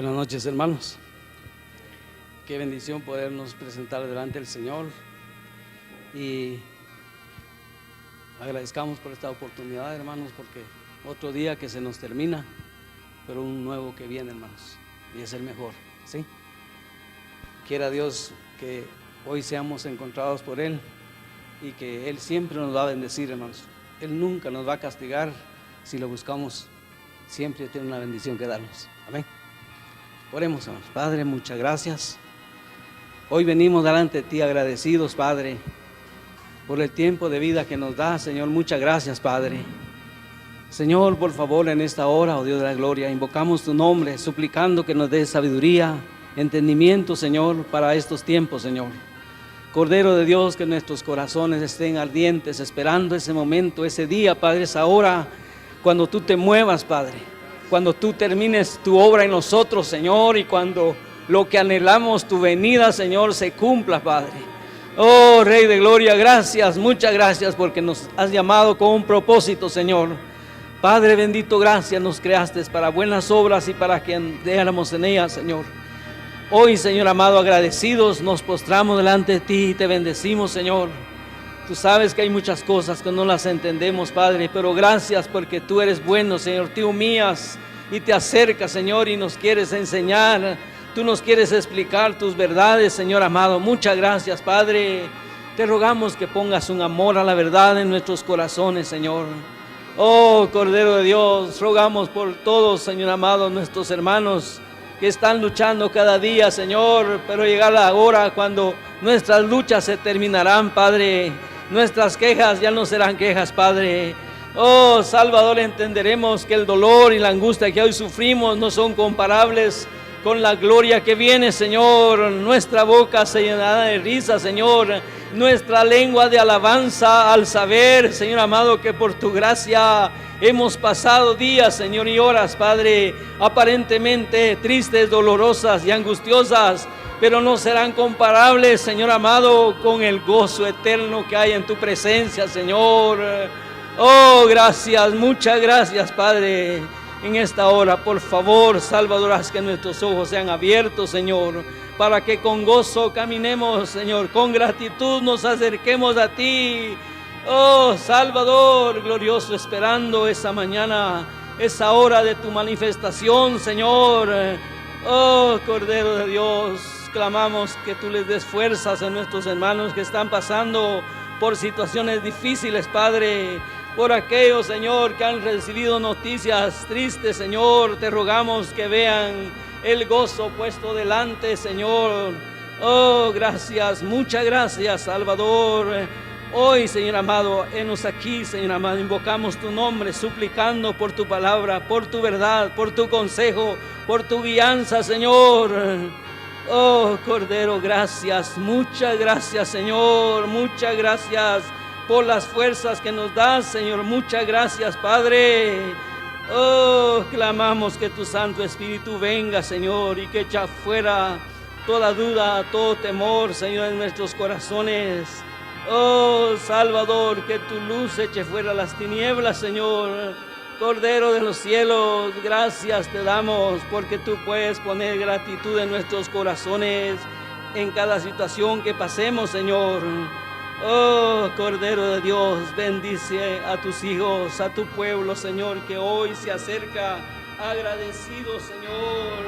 Buenas noches, hermanos. Qué bendición podernos presentar delante del Señor y agradezcamos por esta oportunidad, hermanos, porque otro día que se nos termina, pero un nuevo que viene, hermanos, y es el mejor, ¿sí? Quiera Dios que hoy seamos encontrados por Él y que Él siempre nos va a bendecir, hermanos. Él nunca nos va a castigar si lo buscamos, siempre tiene una bendición que darnos. Amén. Oremos, hermanos. Padre, muchas gracias. Hoy venimos delante de ti agradecidos, Padre, por el tiempo de vida que nos da, Señor. Muchas gracias, Padre. Señor, por favor, en esta hora, oh Dios de la gloria, invocamos tu nombre, suplicando que nos des sabiduría, entendimiento, Señor, para estos tiempos, Señor. Cordero de Dios, que nuestros corazones estén ardientes, esperando ese momento, ese día, Padre, esa hora, cuando tú te muevas, Padre. Cuando tú termines tu obra en nosotros, Señor, y cuando lo que anhelamos, tu venida, Señor, se cumpla, Padre. Oh, Rey de Gloria, gracias, muchas gracias, porque nos has llamado con un propósito, Señor. Padre bendito, gracias, nos creaste para buenas obras y para que andáramos en ellas, Señor. Hoy, Señor amado, agradecidos, nos postramos delante de ti y te bendecimos, Señor. Tú sabes que hay muchas cosas que no las entendemos, Padre, pero gracias porque tú eres bueno, Señor. Te humillas y te acercas, Señor, y nos quieres enseñar. Tú nos quieres explicar tus verdades, Señor amado. Muchas gracias, Padre. Te rogamos que pongas un amor a la verdad en nuestros corazones, Señor. Oh, Cordero de Dios, rogamos por todos, Señor amado, nuestros hermanos que están luchando cada día, Señor, pero llegará la hora cuando nuestras luchas se terminarán, Padre. Nuestras quejas ya no serán quejas, Padre. Oh, Salvador, entenderemos que el dolor y la angustia que hoy sufrimos no son comparables con la gloria que viene, Señor. Nuestra boca se llenará de risa, Señor. Nuestra lengua de alabanza al saber, Señor amado, que por tu gracia hemos pasado días, Señor, y horas, Padre, aparentemente tristes, dolorosas y angustiosas, pero no serán comparables, Señor amado, con el gozo eterno que hay en tu presencia, Señor. Oh, gracias, muchas gracias, Padre. En esta hora, por favor, Salvador, haz que nuestros ojos sean abiertos, Señor, para que con gozo caminemos, Señor, con gratitud nos acerquemos a ti. Oh, Salvador, glorioso, esperando esa mañana, esa hora de tu manifestación, Señor. Oh, Cordero de Dios, clamamos que tú les des fuerzas a nuestros hermanos que están pasando por situaciones difíciles, Padre. Por aquellos, Señor, que han recibido noticias tristes, Señor, te rogamos que vean el gozo puesto delante, Señor. Oh, gracias, muchas gracias, Salvador. Hoy, Señor amado, henos aquí, Señor amado, invocamos tu nombre, suplicando por tu palabra, por tu verdad, por tu consejo, por tu guianza, Señor. Oh, Cordero, gracias, muchas gracias, Señor, muchas gracias por las fuerzas que nos das, Señor, muchas gracias, Padre. Oh, clamamos que tu Santo Espíritu venga, Señor, y que echa fuera toda duda, todo temor, Señor, en nuestros corazones. Oh, Salvador, que tu luz eche fuera las tinieblas, Señor. Cordero de los cielos, gracias te damos porque tú puedes poner gratitud en nuestros corazones en cada situación que pasemos, Señor. Oh, Cordero de Dios, bendice a tus hijos, a tu pueblo, Señor, que hoy se acerca agradecido, Señor.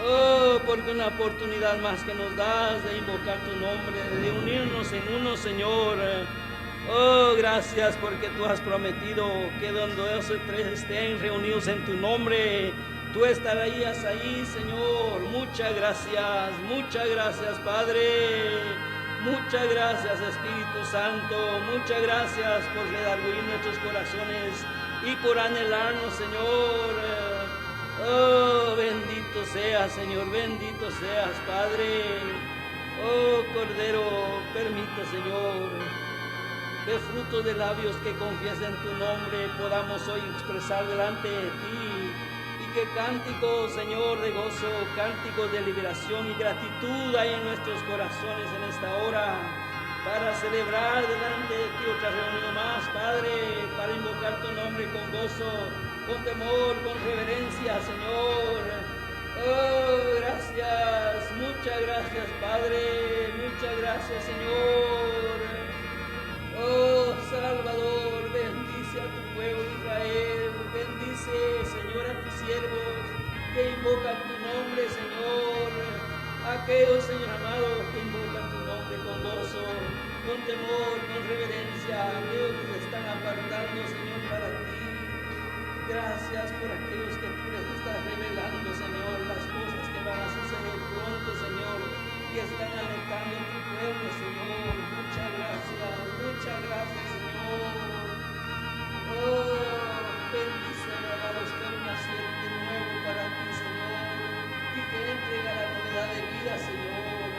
Oh, porque una oportunidad más que nos das de invocar tu nombre, de unirnos en uno, Señor. Oh, gracias porque tú has prometido que donde dos o tres estén reunidos en tu nombre, tú estarías ahí, Señor. Muchas gracias, Padre. Muchas gracias, Espíritu Santo. Muchas gracias por redarguir nuestros corazones y por anhelarnos, Señor. Oh, bendito seas, Señor, bendito seas, Padre. Oh, Cordero, permite, Señor, que frutos de labios que confiesen tu nombre podamos hoy expresar delante de ti. Que cánticos, Señor, de gozo, cánticos de liberación y gratitud hay en nuestros corazones en esta hora para celebrar delante de ti otra reunión más, Padre, para invocar tu nombre con gozo, con temor, con reverencia, Señor. Oh, gracias, muchas gracias, Padre, muchas gracias, Señor. Oh, Salvador, bendice a tu pueblo Israel, bendice, Señor, a tus siervos que invocan tu nombre, Señor. Aquellos, Señor amado, que invocan tu nombre con gozo, con temor, con reverencia, aquellos que se están apartando, Señor, para ti. Gracias por aquellos que tú les estás revelando, Señor, las cosas que van a suceder pronto, Señor, y están alentando a tu pueblo, Señor. Muchas gracias, Señor. Oh, bendice a los que han nacido de nuevo para ti, Señor, y que entren a la novedad de vida, Señor.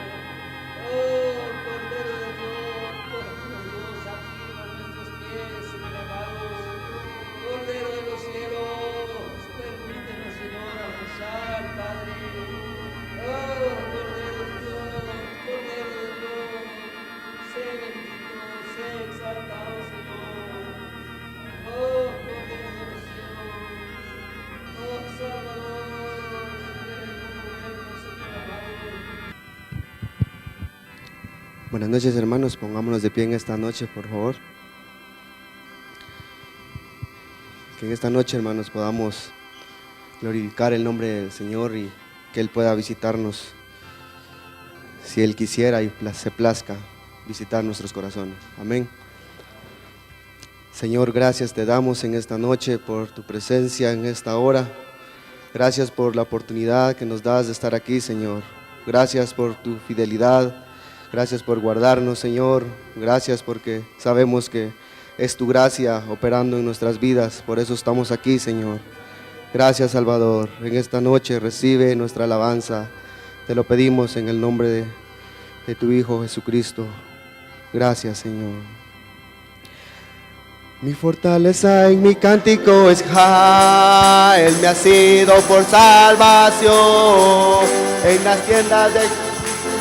Oh, Cordero de Dios, afirma nuestros pies, Señor amado. Cordero de los cielos, permítenos, Señor, avanzar, Padre. Oh, Cordero de Dios, sé bendito, sé exaltado, Señor. Oh, Cordero de los cielos, oh, Salvador, queremos, Señor amado. Buenas noches, hermanos, pongámonos de pie en esta noche, por favor. Que en esta noche, hermanos, podamos glorificar el nombre del Señor y que Él pueda visitarnos, si Él quisiera y se plazca, visitar nuestros corazones. Amén. Señor, gracias te damos en esta noche por tu presencia en esta hora. Gracias por la oportunidad que nos das de estar aquí, Señor. Gracias por tu fidelidad. Gracias por guardarnos, Señor. Gracias porque sabemos que es tu gracia operando en nuestras vidas, por eso estamos aquí, Señor. Gracias, Salvador. En esta noche recibe nuestra alabanza. Te lo pedimos en el nombre de tu Hijo Jesucristo. Gracias, Señor. Mi fortaleza en mi cántico es Jah. Él me ha sido por salvación. En las tiendas de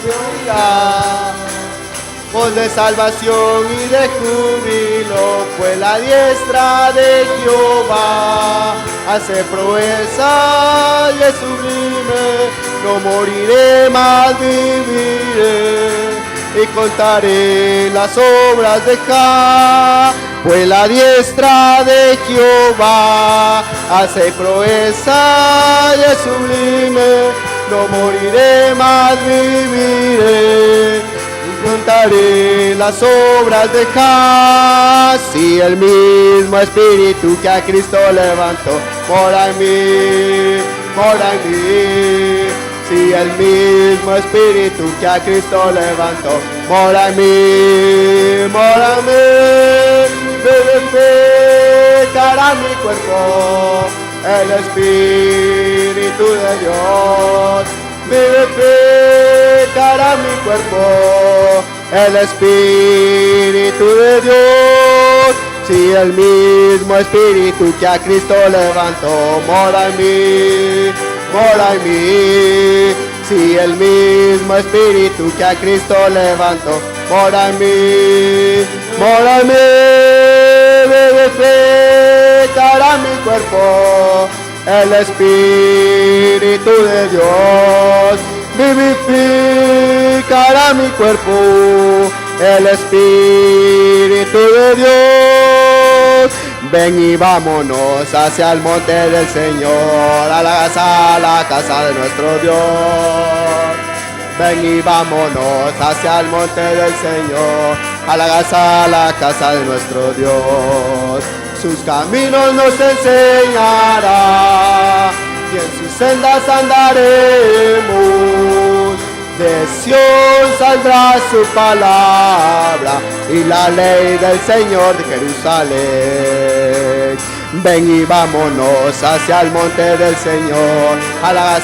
gloria, voz de salvación y de júbilo, pues la diestra de Jehová hace proeza y es sublime. No moriré, más viviré y contaré las obras de Jah, pues la diestra de Jehová hace proeza y es sublime. No moriré, más viviré y contaré las obras de Jah. Si el mismo Espíritu que a Cristo levantó mora en mí, mora en mí. Si el mismo Espíritu que a Cristo levantó mora en mí, mora en mí. Vivificará mi cuerpo el Espíritu de Dios. Vivificará mi cuerpo el Espíritu de Dios. Si el mismo Espíritu que a Cristo levantó mora en mí, mora en mí. Si el mismo Espíritu que a Cristo levantó mora en mí, mora en mí. Vivificará mi cuerpo el Espíritu de Dios. Vivificará mi cuerpo el Espíritu de Dios. Ven y vámonos hacia el monte del Señor, a la casa de nuestro Dios. Ven y vámonos hacia el monte del Señor, a la casa de nuestro Dios. Sus caminos nos enseñará y en sus sendas andaremos. De Sión saldrá su palabra y la ley del Señor de Jerusalén. Ven y vámonos hacia el monte del Señor, a la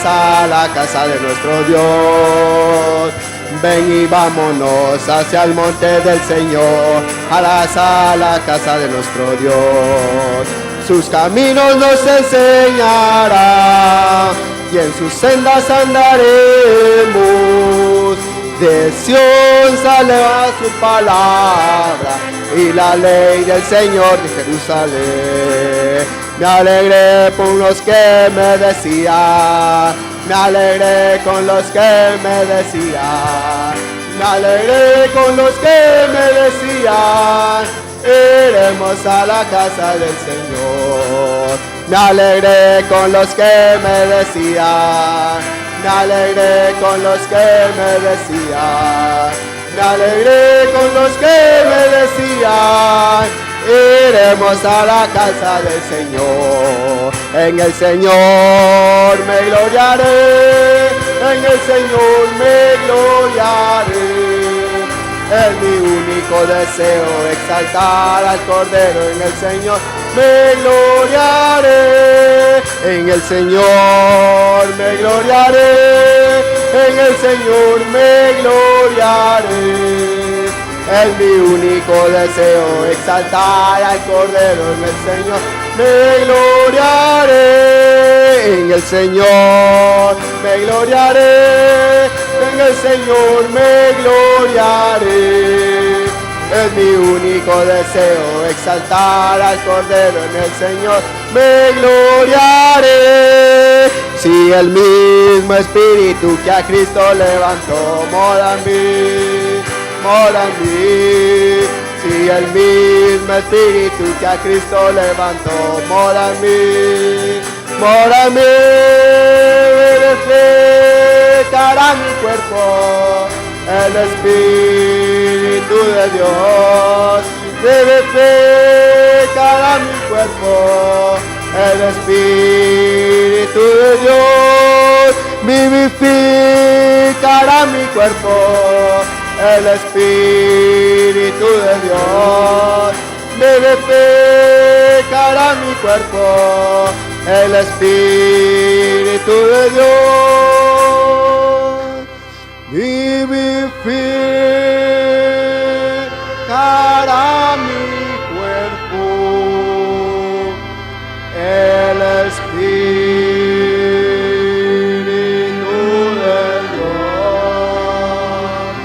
casa de nuestro Dios. Ven y vámonos hacia el monte del Señor, a la casa de nuestro Dios. Sus caminos nos enseñará y en sus sendas andaremos. De Sión saldrá su palabra y la ley del Señor de Jerusalén. Me alegré con los que me decían, me alegré con los que me decían, me alegré con los que me decían, iremos a la casa del Señor. Me alegré con los que me decían, me alegré con los que me decían, me alegré con los que me decían, iremos a la casa del Señor. En el Señor me gloriaré, en el Señor me gloriaré. Es mi único deseo, exaltar al Cordero. En el Señor me gloriaré, en el Señor me gloriaré, en el Señor me gloriaré. Es mi único deseo, exaltar al Cordero. En el Señor me gloriaré, en el Señor me gloriaré, en el Señor me gloriaré. Es mi único deseo, exaltar al Cordero. En el Señor me gloriaré. Si el mismo Espíritu que a Cristo levantó mora en mí, mora en mí. Si el mismo Espíritu que a Cristo levantó mora en mí, mora en mí. Vivificará mi cuerpo el Espíritu de Dios. Vivificará mi cuerpo el Espíritu de Dios. Vivificará mi cuerpo el Espíritu de Dios. Vivificará mi cuerpo el Espíritu de Dios. Vivificará mi cuerpo el Espíritu de Dios.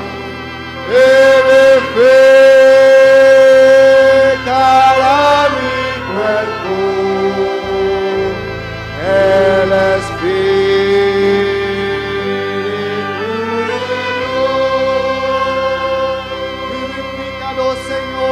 Vivificará mi cuerpo el Espíritu de Dios. Vivifícalo, Señor.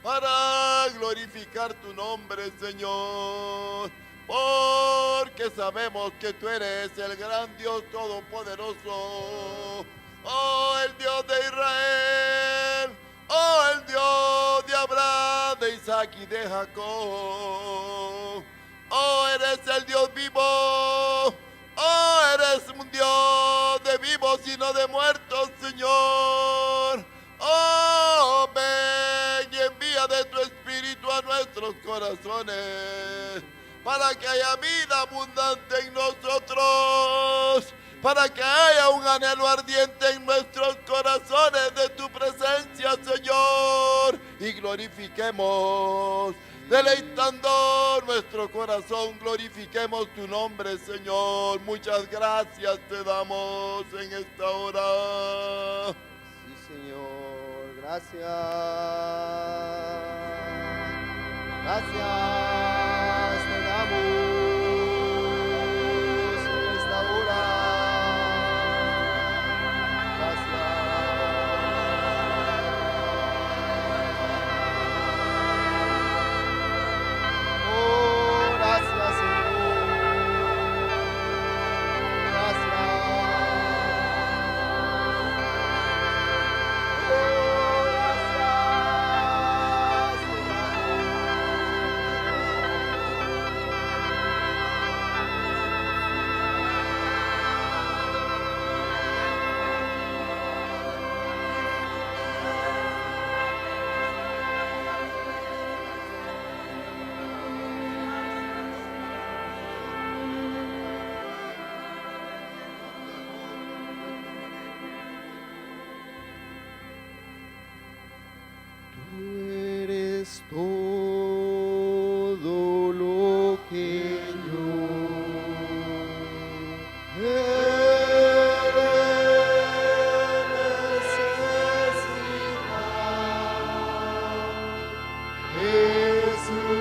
Para glorificar tu nombre, Señor. porque sabemos que tú eres el gran Dios todopoderoso, oh el Dios de Israel, oh el Dios de Abraham, de Isaac y de Jacob. Oh, eres el Dios vivo, oh, eres un Dios de vivos y no de muertos, Señor. Oh, ven y envía de tu Espíritu a nuestros corazones, para que haya vida abundante en nosotros, para que haya un anhelo ardiente en nuestros corazones de tu presencia, Señor, y glorifiquemos, deleitando nuestro corazón, glorifiquemos tu nombre, Señor. Muchas gracias te damos en esta hora. Sí, Señor, gracias. Gracias te damos en esta hora. Todo lo que yo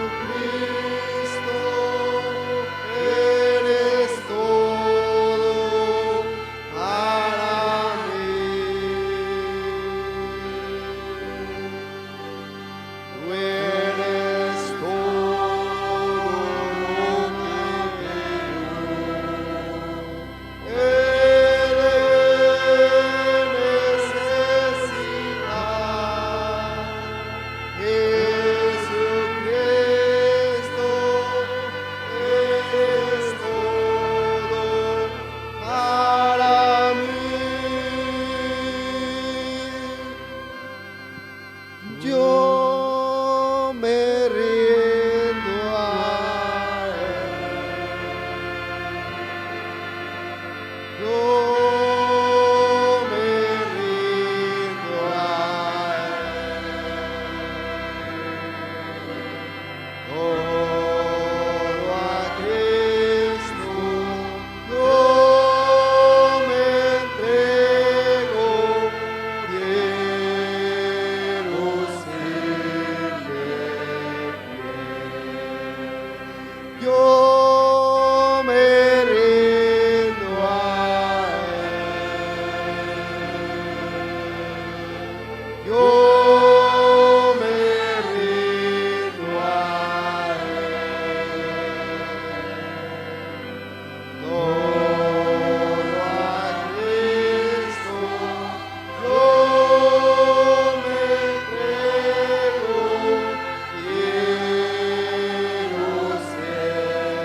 Jesucristo, eres todo para mí. Tú eres todo lo que Jesucristo, eres todo para mí. Yo me rindo a Él. Yo me rindo a Él. Todo a Cristo yo me entrego. Quiero serle fiel. Yo me rindo a Él. Yo me rindo a Él. Todo a Cristo yo me entrego. Quiero ser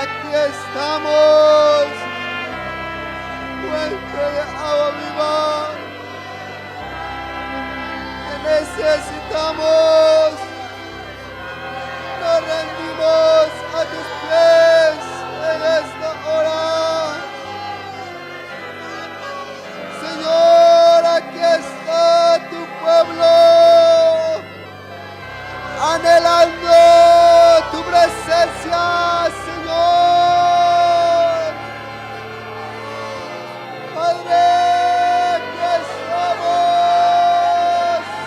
aquí estamos, fuente de agua viva, que necesitamos. Nos rendimos a tus pies en esta hora. Señor, aquí está tu pueblo, anhelando tu presencia, Señor. Padre, aquí estamos,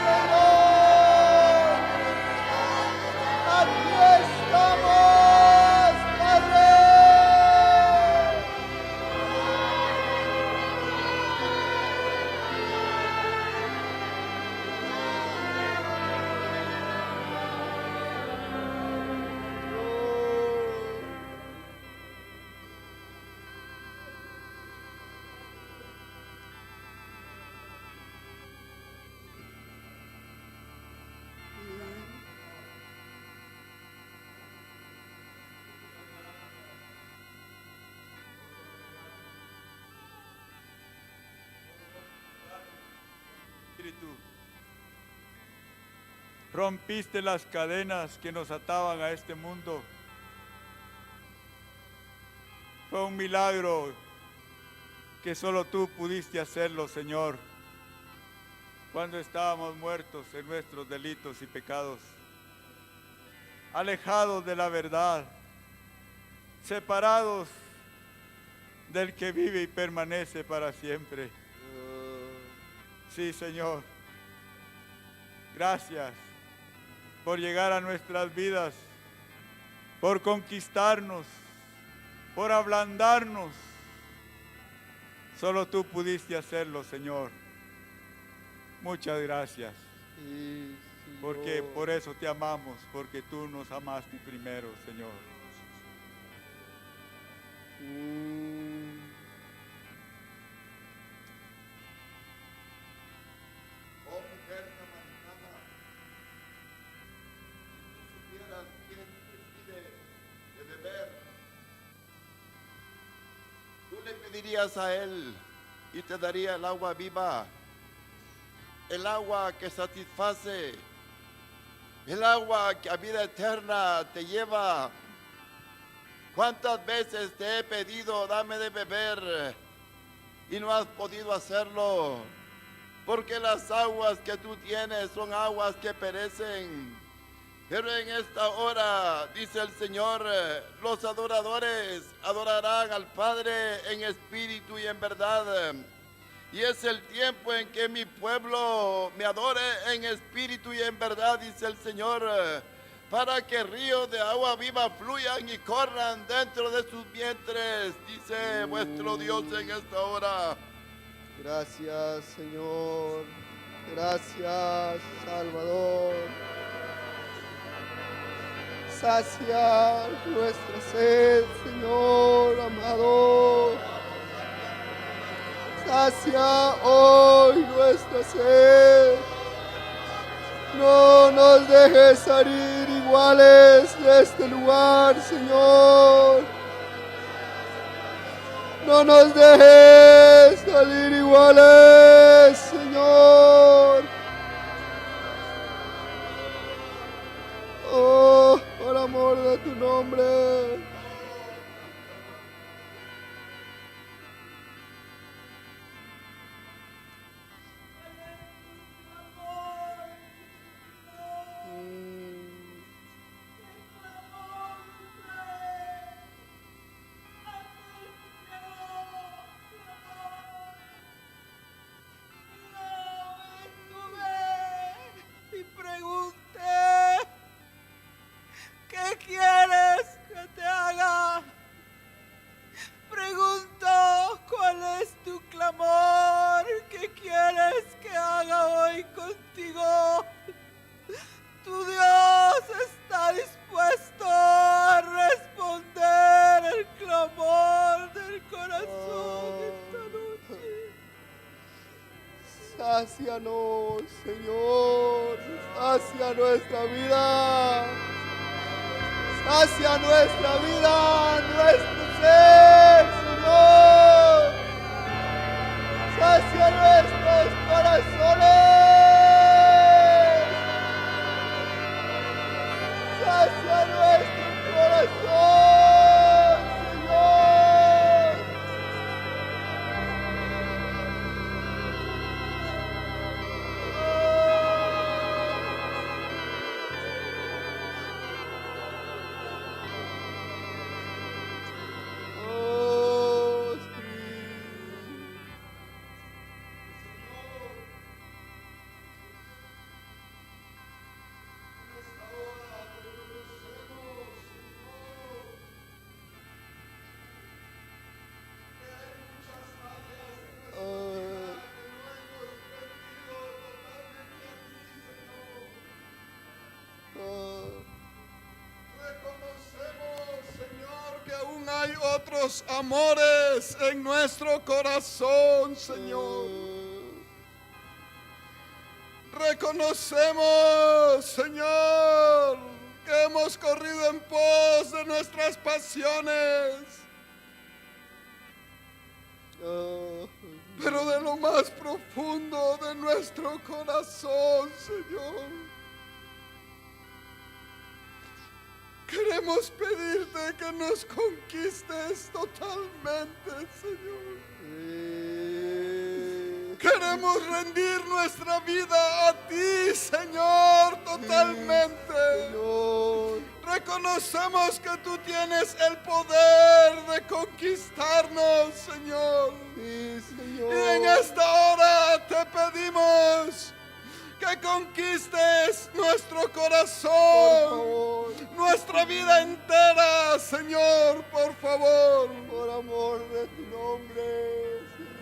Señor. Aquí estamos, Padre. Espíritu, rompiste las cadenas que nos ataban a este mundo. Fue un milagro que solo tú pudiste hacerlo, Señor, cuando estábamos muertos en nuestros delitos y pecados, alejados de la verdad, separados del que vive y permanece para siempre. Sí, Señor, gracias por llegar a nuestras vidas, por conquistarnos, por ablandarnos. Solo tú pudiste hacerlo, Señor. Muchas gracias, Sí, porque Señor. por eso te amamos, porque tú nos amaste primero, Señor. Oh mujer samaritana, si tú supieras quién te pide de beber, tú le pedirías a él y te daría el agua viva, el agua que satisface, el agua que a vida eterna te lleva. ¿Cuántas veces te he pedido, dame de beber, y no has podido hacerlo? Porque las aguas que tú tienes son aguas que perecen. Pero en esta hora, dice el Señor, los adoradores adorarán al Padre en espíritu y en verdad. Y es el tiempo en que mi pueblo me adore en espíritu y en verdad, dice el Señor, para que ríos de agua viva fluyan y corran dentro de sus vientres, dice vuestro Dios en esta hora. Gracias, Señor. Gracias, Salvador. Sacia nuestra sed, Señor amado. Sacia hoy nuestra sed. No nos dejes salir iguales de este lugar, Señor. No nos dejes salir iguales, Señor. Oh, por amor de tu nombre. Y pregunté, ¿qué quieres que te haga? Pregunto, ¿cuál es tu clamor? ¿Qué quieres que haga hoy contigo? Tu Dios está dispuesto a responder el clamor del corazón esta noche. Sácianos, Señor. Sacia nuestra vida. Sacia nuestra vida, hay otros amores en nuestro corazón, Señor. Reconocemos, Señor, que hemos corrido en pos de nuestras pasiones, pero de lo más profundo de nuestro corazón, Señor, queremos pedirte que nos conquistes totalmente, Señor. Queremos rendir nuestra vida a ti, Señor, totalmente. Reconocemos que tú tienes el poder de conquistarnos, Señor. Y en esta hora te pedimos que conquistes nuestro corazón, nuestra vida entera, Señor, por favor. Por amor de tu nombre, Señor.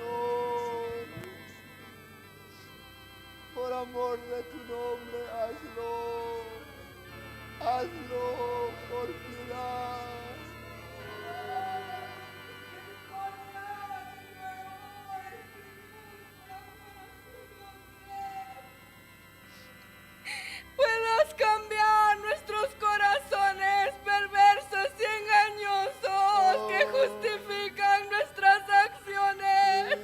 Por amor de tu nombre, hazlo. Hazlo por piedad. Puedas cambiar nuestros corazones perversos y engañosos que justifican nuestras acciones.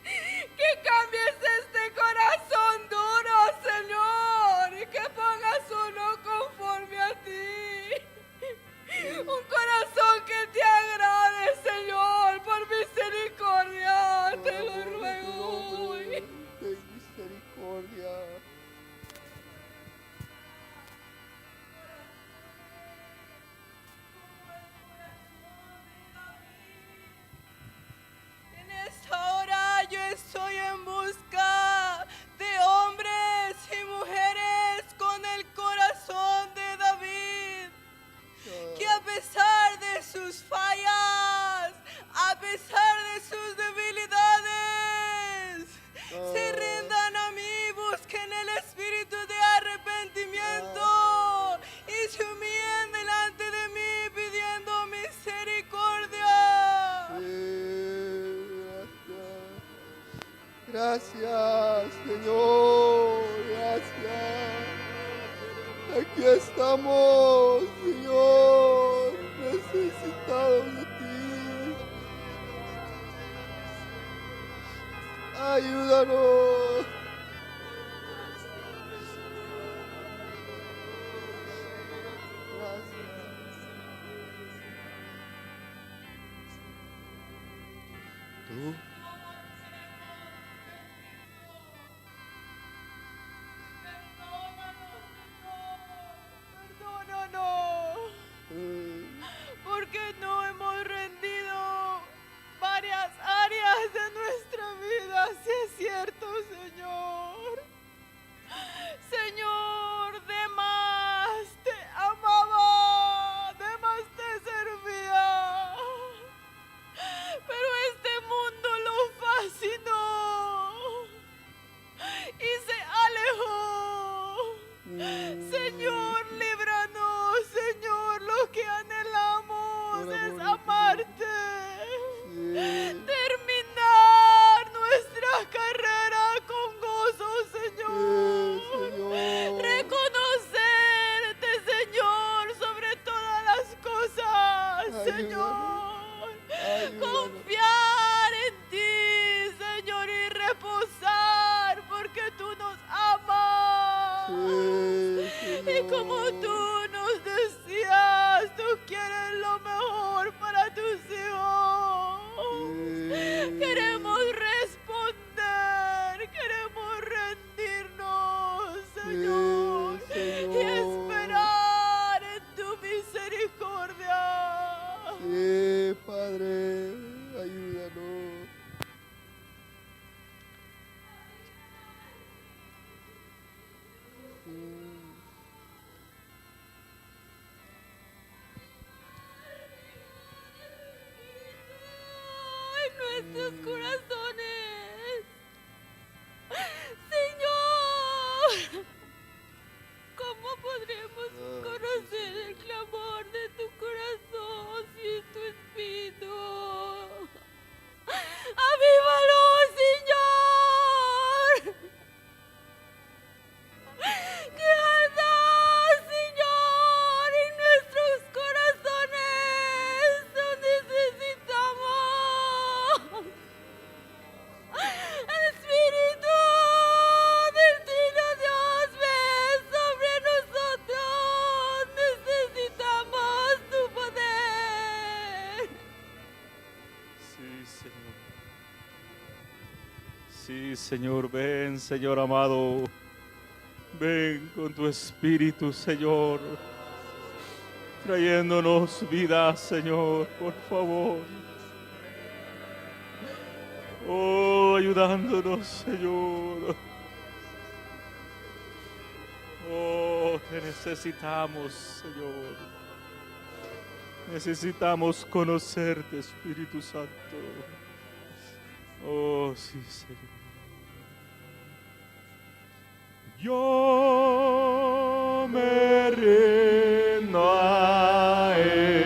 Que cambies este corazón duro, Señor, y que pongas uno conforme a ti. Un corazón que te agrade, Señor, por misericordia, te lo ruego hoy. Ten misericordia. En esta hora yo estoy en busca de hombres y mujeres con el corazón de David, que a pesar de sus fallas, a pesar de sus debilidades, se rindan a mí, busquen el espíritu de arrepentimiento y se humillen delante de mí pidiendo misericordia. Gracias, Señor, gracias. Aquí estamos, Señor, necesitados de ti. Ayúdanos. Tú Perdónanos, porque no hemos rendido varias áreas de nuestra vida, si es cierto, Señor. Señor, de más te amaba, de más te servía, pero este mundo lo fascinó y se alejó. Señor, líbranos, Señor, lo que anhelamos es amarte, terminar nuestra carrera con gozo, Señor, reconocerte, Señor, sobre todas las cosas, Señor, confiar en ti, Señor, y reposar porque tú nos amas. Y como tú nos decías, tú quieres lo mejor para tus hijos. Queremos responder, queremos rendirnos, Señor, y esperar en tu misericordia. Sí, Padre, ayúdanos. En nuestros corazones, Señor, ¿cómo podremos conocer el clamor de tu corazón si tú Sí, Señor, ven, Señor amado. Ven con tu Espíritu, Señor, trayéndonos vida, Señor, por favor. Oh, ayudándonos, Señor. Oh, te necesitamos, Señor. Necesitamos conocerte, Espíritu Santo. Oh, sí, Señor. Yo me rindo a Él.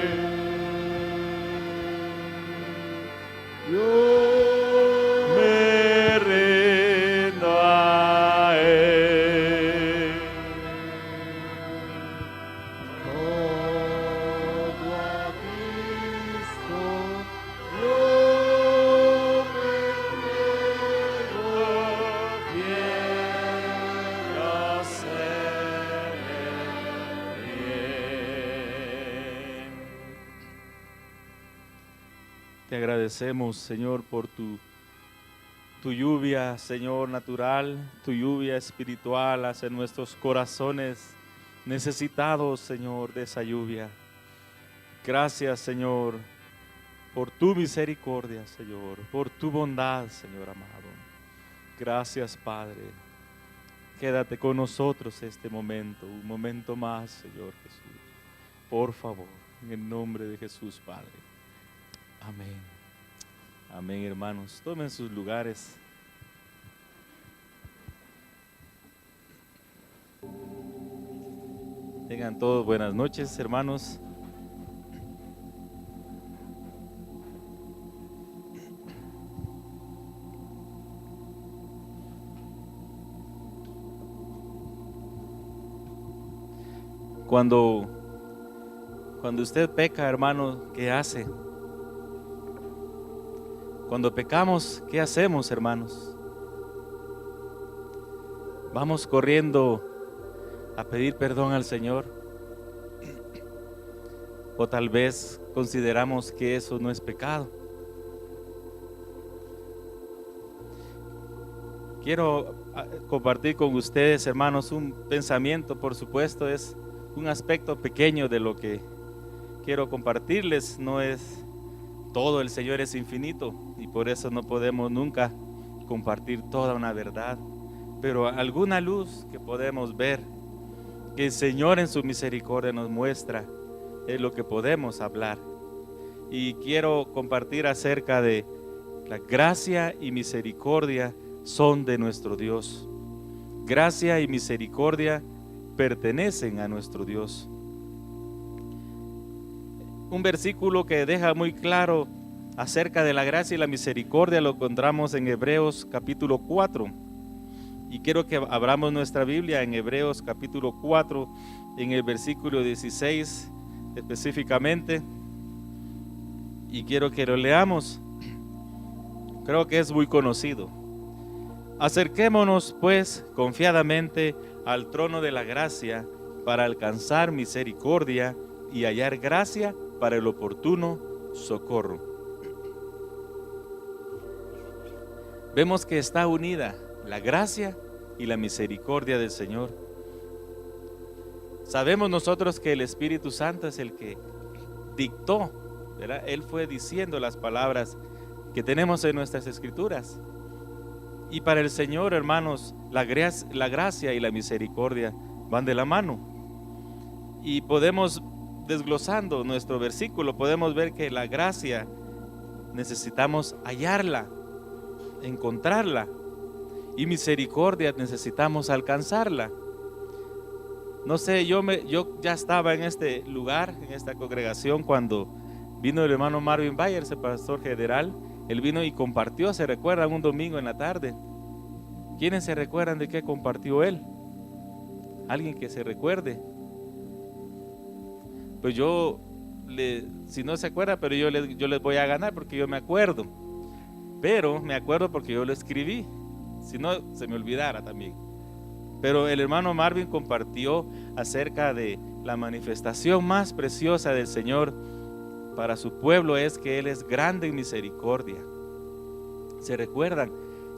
Yo me rindo a Él. Todo a Cristo, yo me entrego, quiero hacerle bien. Te agradecemos, Señor, por tu lluvia, Señor, natural, tu lluvia espiritual hacia nuestros corazones necesitados, Señor, de esa lluvia. Gracias, Señor, por tu misericordia, Señor, por tu bondad, Señor amado. Gracias, Padre. Quédate con nosotros este momento, un momento más, Señor Jesús. Por favor, en el nombre de Jesús, Padre. Amén. Amén, hermanos. Tomen sus lugares. Tengan todos buenas noches, hermanos. Cuando usted peca, hermano, ¿qué hace? Cuando pecamos, ¿qué hacemos, hermanos? Vamos corriendo a pedir perdón al Señor. O tal vez consideramos que eso no es pecado. Quiero compartir con ustedes, hermanos, un pensamiento, por supuesto, es un aspecto pequeño de lo que quiero compartirles. No es todo, el Señor es infinito y por eso no podemos nunca compartir toda una verdad, pero alguna luz que podemos ver, que el Señor en su misericordia nos muestra, es lo que podemos hablar. Y quiero compartir acerca de la gracia y misericordia son de nuestro Dios. Gracia y misericordia pertenecen a nuestro Dios. Un versículo que deja muy claro acerca de la gracia y la misericordia lo encontramos en Hebreos capítulo 4. Y quiero que abramos nuestra Biblia en Hebreos capítulo 4, en el versículo 16 específicamente. Y quiero que lo leamos. Creo que es muy conocido. Acerquémonos pues confiadamente al trono de la gracia para alcanzar misericordia y hallar gracia para el oportuno socorro. Vemos que está unida la gracia y la misericordia del Señor. Sabemos nosotros que el Espíritu Santo es el que dictó, ¿verdad? Él fue diciendo las palabras que tenemos en nuestras escrituras. Y para el Señor, hermanos, la gracia y la misericordia van de la mano. Y podemos, desglosando nuestro versículo, podemos ver que la gracia necesitamos hallarla, encontrarla, y misericordia necesitamos alcanzarla. No sé, yo ya estaba en este lugar, en esta congregación, cuando vino el hermano Marvin Byers, el pastor general. Él vino y compartió, ¿se recuerdan? Un domingo en la tarde. ¿Quiénes se recuerdan de qué compartió él? ¿Alguien que se recuerde? Pues si no se acuerda, pero yo les voy a ganar porque yo me acuerdo. Pero me acuerdo porque yo lo escribí. Si no, se me olvidara también. Pero el hermano Marvin compartió acerca de la manifestación más preciosa del Señor para su pueblo, es que Él es grande en misericordia. ¿Se recuerdan?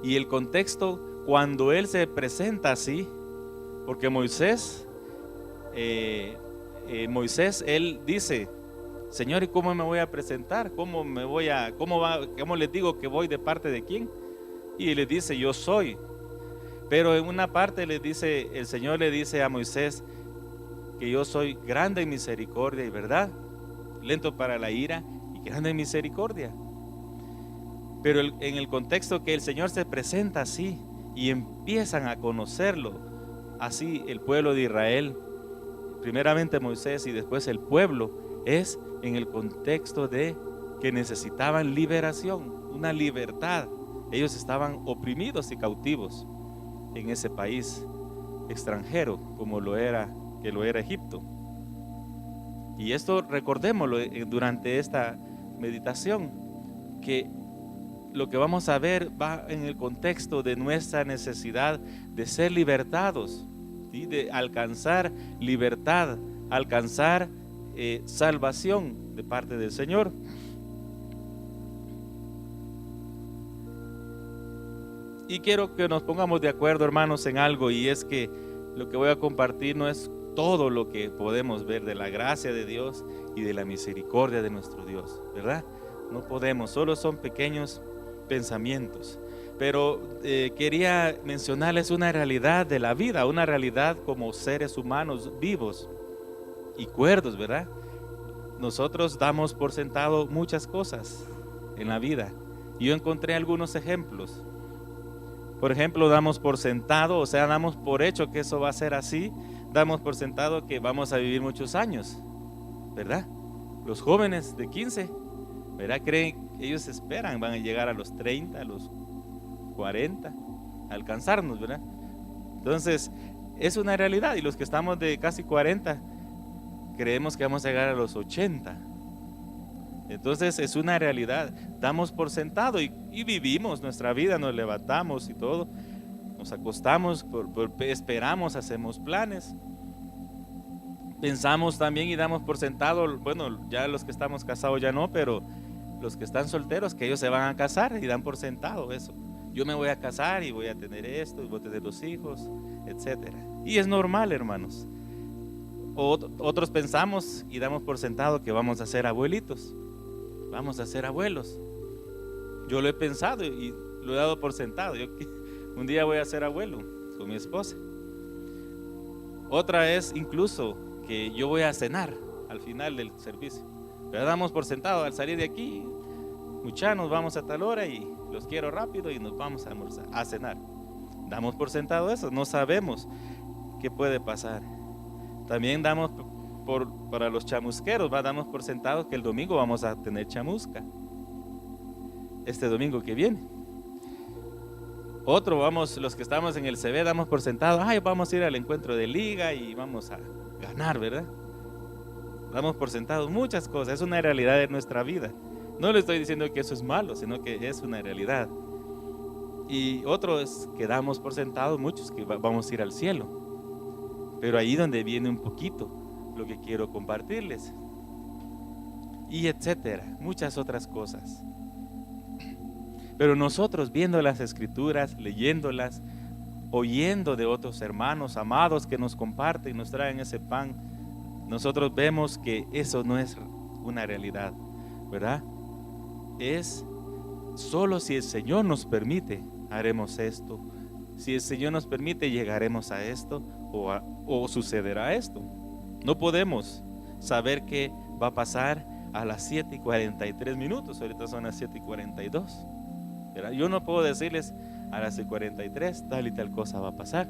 Y el contexto, cuando él se presenta así, porque Moisés, él dice, Señor, ¿y cómo me voy a presentar? ¿Cómo les digo que voy de parte de quién? Y le dice, yo soy. Pero en una parte el Señor le dice a Moisés que yo soy grande en misericordia y verdad, lento para la ira y grande en misericordia. Pero en el contexto que el Señor se presenta así y empiezan a conocerlo, así el pueblo de Israel, primeramente Moisés y después el pueblo, es en el contexto de que necesitaban liberación, una libertad. Ellos estaban oprimidos y cautivos en ese país extranjero como lo era Egipto. Y esto recordémoslo durante esta meditación, que lo que vamos a ver va en el contexto de nuestra necesidad de ser libertados, ¿sí? De alcanzar libertad, alcanzar salvación de parte del Señor. Y quiero que nos pongamos de acuerdo, hermanos, en algo, y es que lo que voy a compartir no es todo lo que podemos ver de la gracia de Dios y de la misericordia de nuestro Dios, ¿verdad? No podemos, solo son pequeños pensamientos. Pero quería mencionarles una realidad de la vida, una realidad como seres humanos vivos y cuerdos, ¿verdad? Nosotros damos por sentado muchas cosas en la vida. Yo encontré algunos ejemplos. Por ejemplo, damos por sentado, o sea, damos por hecho que eso va a ser así. Damos por sentado que vamos a vivir muchos años, ¿verdad? Los jóvenes de 15, ¿verdad? Creen, ellos esperan, van a llegar a los 30, a los 40, a alcanzarnos, ¿verdad? Entonces, es una realidad. Y los que estamos de casi 40, creemos que vamos a llegar a los 80. Entonces es una realidad, damos por sentado y vivimos nuestra vida, nos levantamos y todo, nos acostamos, esperamos, hacemos planes, pensamos también y damos por sentado, bueno, ya los que estamos casados ya no, pero los que están solteros, que ellos se van a casar y dan por sentado eso. Yo me voy a casar y voy a tener esto, y voy a tener los hijos, etcétera. Y es normal, hermanos. Otros pensamos y damos por sentado que vamos a ser abuelitos. Vamos a ser abuelos. Yo lo he pensado y lo he dado por sentado. Yo un día voy a ser abuelo con mi esposa. Otra es incluso que yo voy a cenar al final del servicio. Pero damos por sentado al salir de aquí, muchachos, nos vamos a tal hora y los quiero rápido y nos vamos a almorzar, a cenar. Damos por sentado eso, no sabemos qué puede pasar. También damos para los chamusqueros, damos por sentado que el domingo vamos a tener chamusca, este domingo que viene. Los que estamos en el CB damos por sentado, vamos a ir al encuentro de liga y vamos a ganar, ¿verdad? Damos por sentado muchas cosas, es una realidad de nuestra vida. No le estoy diciendo que eso es malo, sino que es una realidad. Y otro es que damos por sentado muchos que vamos a ir al cielo. Pero ahí donde viene un poquito lo que quiero compartirles, y etcétera, muchas otras cosas. Pero nosotros viendo las escrituras, leyéndolas, oyendo de otros hermanos amados que nos comparten, nos traen ese pan, nosotros vemos que eso no es una realidad, ¿verdad? Es solo si el Señor nos permite, haremos esto. Si el Señor nos permite, llegaremos a esto o sucederá esto. No podemos saber qué va a pasar a las 7:43. Ahorita son las 7:42. ¿Verdad? Yo no puedo decirles a las 7:43 tal y tal cosa va a pasar.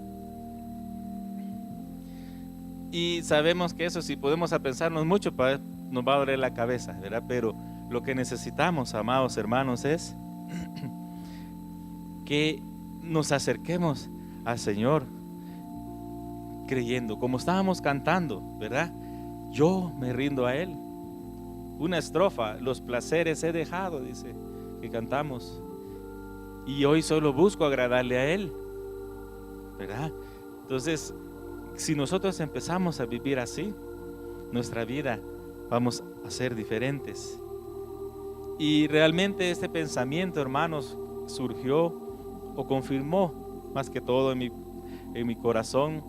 Y sabemos que eso, si podemos pensarnos mucho, nos va a doler la cabeza, ¿verdad? Pero lo que necesitamos, amados hermanos, es que nos acerquemos al Señor creyendo, como estábamos cantando, ¿verdad? Yo me rindo a Él. Una estrofa, los placeres he dejado, dice, que cantamos, y hoy solo busco agradarle a Él, ¿verdad? Entonces, si nosotros empezamos a vivir así, nuestra vida vamos a ser diferentes. Y realmente este pensamiento, hermanos, surgió o confirmó más que todo en mi corazón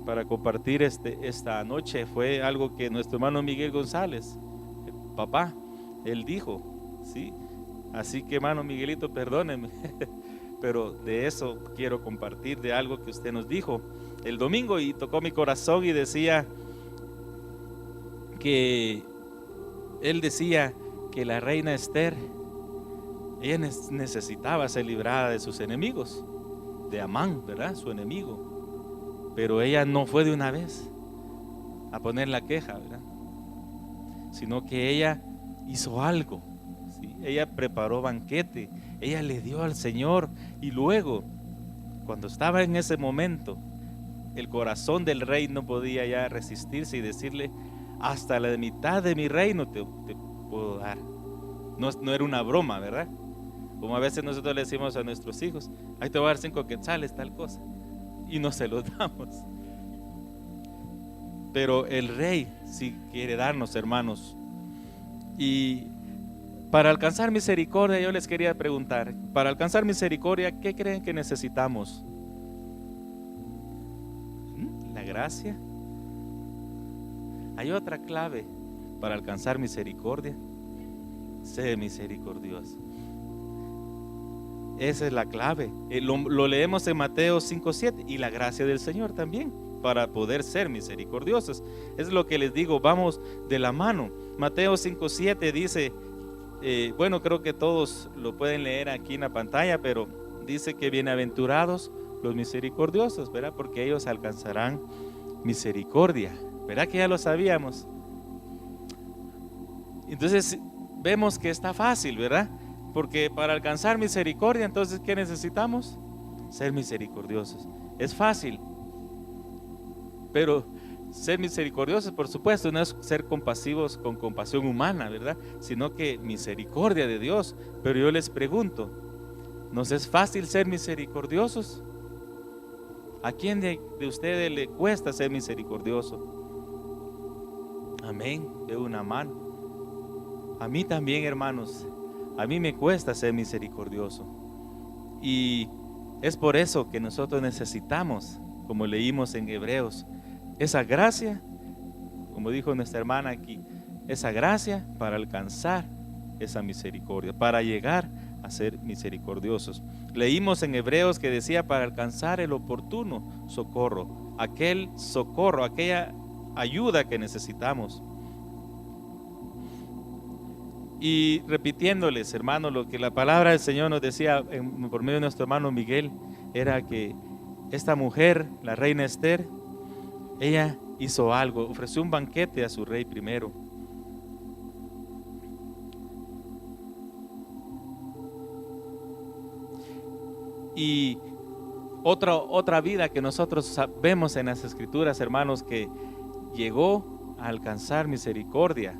para compartir esta noche fue algo que nuestro hermano Miguel González, papá, él dijo, ¿sí? Así que hermano Miguelito, perdónenme, pero de eso quiero compartir, de algo que usted nos dijo el domingo y tocó mi corazón y decía que él decía que la reina Esther, ella necesitaba ser librada de sus enemigos, de Amán, ¿verdad? Su enemigo, pero ella no fue de una vez a poner la queja, ¿verdad? Sino que ella hizo algo, ¿sí? Ella preparó banquete, ella le dio al Señor y luego, cuando estaba en ese momento, el corazón del rey no podía ya resistirse y decirle, hasta la mitad de mi reino te puedo dar. No era una broma, ¿verdad? Como a veces nosotros le decimos a nuestros hijos, ahí te voy a dar 5 quetzales, tal cosa, y no se los damos. Pero el rey sí quiere darnos, hermanos. Y para alcanzar misericordia, yo les quería preguntar, para alcanzar misericordia, ¿qué creen que necesitamos? ¿La gracia? Hay otra clave para alcanzar misericordia. Sé misericordioso. Esa es la clave. Lo leemos en Mateo 5:7 y la gracia del Señor también para poder ser misericordiosos. Es lo que les digo, vamos de la mano. Mateo 5:7 dice, bueno, creo que todos lo pueden leer aquí en la pantalla, pero dice que bienaventurados los misericordiosos, ¿verdad? Porque ellos alcanzarán misericordia. ¿Verdad que ya lo sabíamos? Entonces vemos que está fácil, ¿verdad? Porque para alcanzar misericordia, entonces, ¿qué necesitamos? Ser misericordiosos. Es fácil. Pero ser misericordiosos, por supuesto, no es ser compasivos con compasión humana, ¿verdad? Sino que misericordia de Dios. Pero yo les pregunto, ¿nos es fácil ser misericordiosos? ¿A quién de ustedes le cuesta ser misericordioso? Amén, veo una mano. A mí también, hermanos, a mí me cuesta ser misericordioso. Y es por eso que nosotros necesitamos, como leímos en Hebreos, esa gracia, como dijo nuestra hermana aquí, esa gracia para alcanzar esa misericordia, para llegar a ser misericordiosos. Leímos en Hebreos que decía para alcanzar el oportuno socorro, aquel socorro, aquella ayuda que necesitamos. Y repitiéndoles, hermanos, lo que la palabra del Señor nos decía por medio de nuestro hermano Miguel, era que esta mujer, la reina Esther, ella hizo algo, ofreció un banquete a su rey primero. Y otra vida que nosotros vemos en las Escrituras, hermanos, que llegó a alcanzar misericordia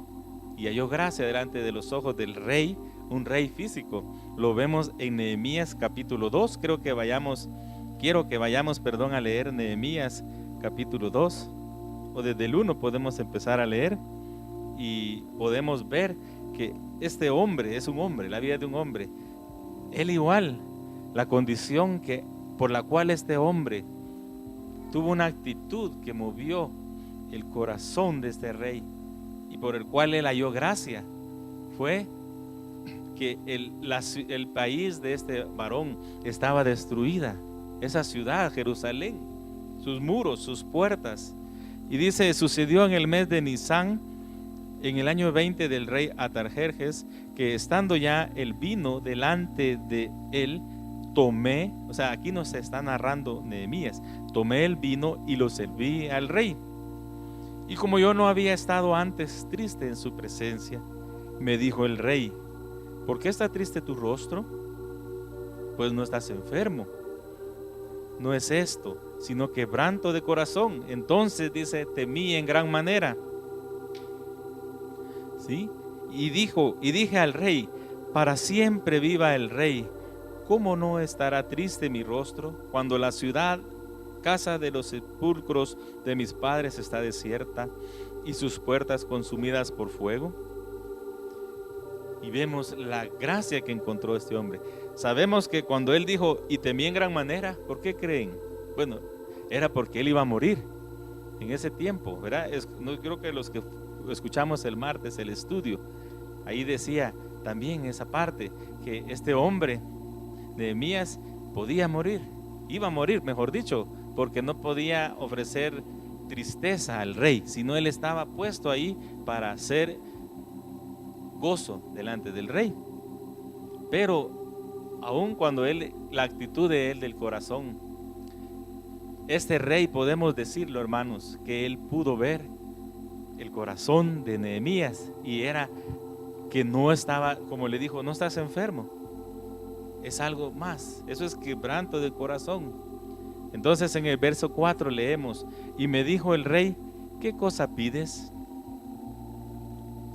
y halló gracia delante de los ojos del rey, un rey físico. Lo vemos en Nehemías capítulo 2. Quiero que vayamos a leer Nehemías capítulo 2, o desde el 1 podemos empezar a leer y podemos ver que este hombre es un hombre, la vida de un hombre. Él igual, la condición por la cual este hombre tuvo una actitud que movió el corazón de este rey y por el cual él halló gracia, fue que el país de este varón estaba destruida, esa ciudad, Jerusalén, sus muros, sus puertas. Y dice, sucedió en el mes de Nisán, en el año 20 del rey Atarjerjes, que estando ya el vino delante de él, tomé, o sea, aquí nos está narrando Nehemías, tomé el vino y lo serví al rey. Y como yo no había estado antes triste en su presencia, me dijo el rey, ¿por qué está triste tu rostro? Pues no estás enfermo. No es esto, sino quebranto de corazón. Entonces dice, temí en gran manera. ¿Sí? Y dije al rey, para siempre viva el rey. ¿Cómo no estará triste mi rostro cuando la ciudad, casa de los sepulcros de mis padres, está desierta y sus puertas consumidas por fuego? Y vemos la gracia que encontró este hombre. Sabemos que cuando él dijo, y temí en gran manera, ¿por qué creen? Bueno, era porque él iba a morir en ese tiempo, ¿verdad? No, creo que los que escuchamos el martes el estudio, ahí decía también esa parte, que este hombre, Nehemías, podía morir, iba a morir, mejor dicho, porque no podía ofrecer tristeza al rey, sino él estaba puesto ahí para hacer gozo delante del rey. Pero aun cuando la actitud de él del corazón, este rey, podemos decirlo, hermanos, que él pudo ver el corazón de Nehemías, y era que no estaba, como le dijo, no estás enfermo, es algo más, eso es quebranto de corazón. Entonces en el verso 4 leemos, y me dijo el rey, ¿qué cosa pides?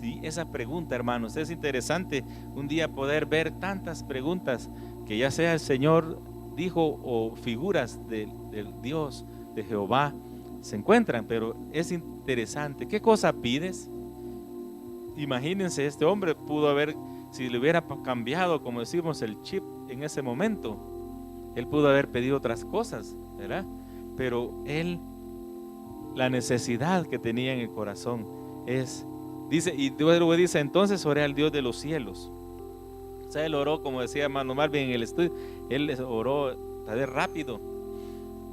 Sí, esa pregunta, hermanos, es interesante un día poder ver tantas preguntas, que ya sea el Señor dijo o figuras del Dios, de Jehová, se encuentran, pero es interesante. ¿Qué cosa pides? Imagínense, este hombre pudo haber, si le hubiera cambiado, como decimos, el chip en ese momento, él pudo haber pedido otras cosas, ¿verdad? Pero él, la necesidad que tenía en el corazón es, dice, y luego dice, entonces oré al Dios de los cielos. O sea, él oró, como decía hermano Marvin en el estudio, él oró tal vez rápido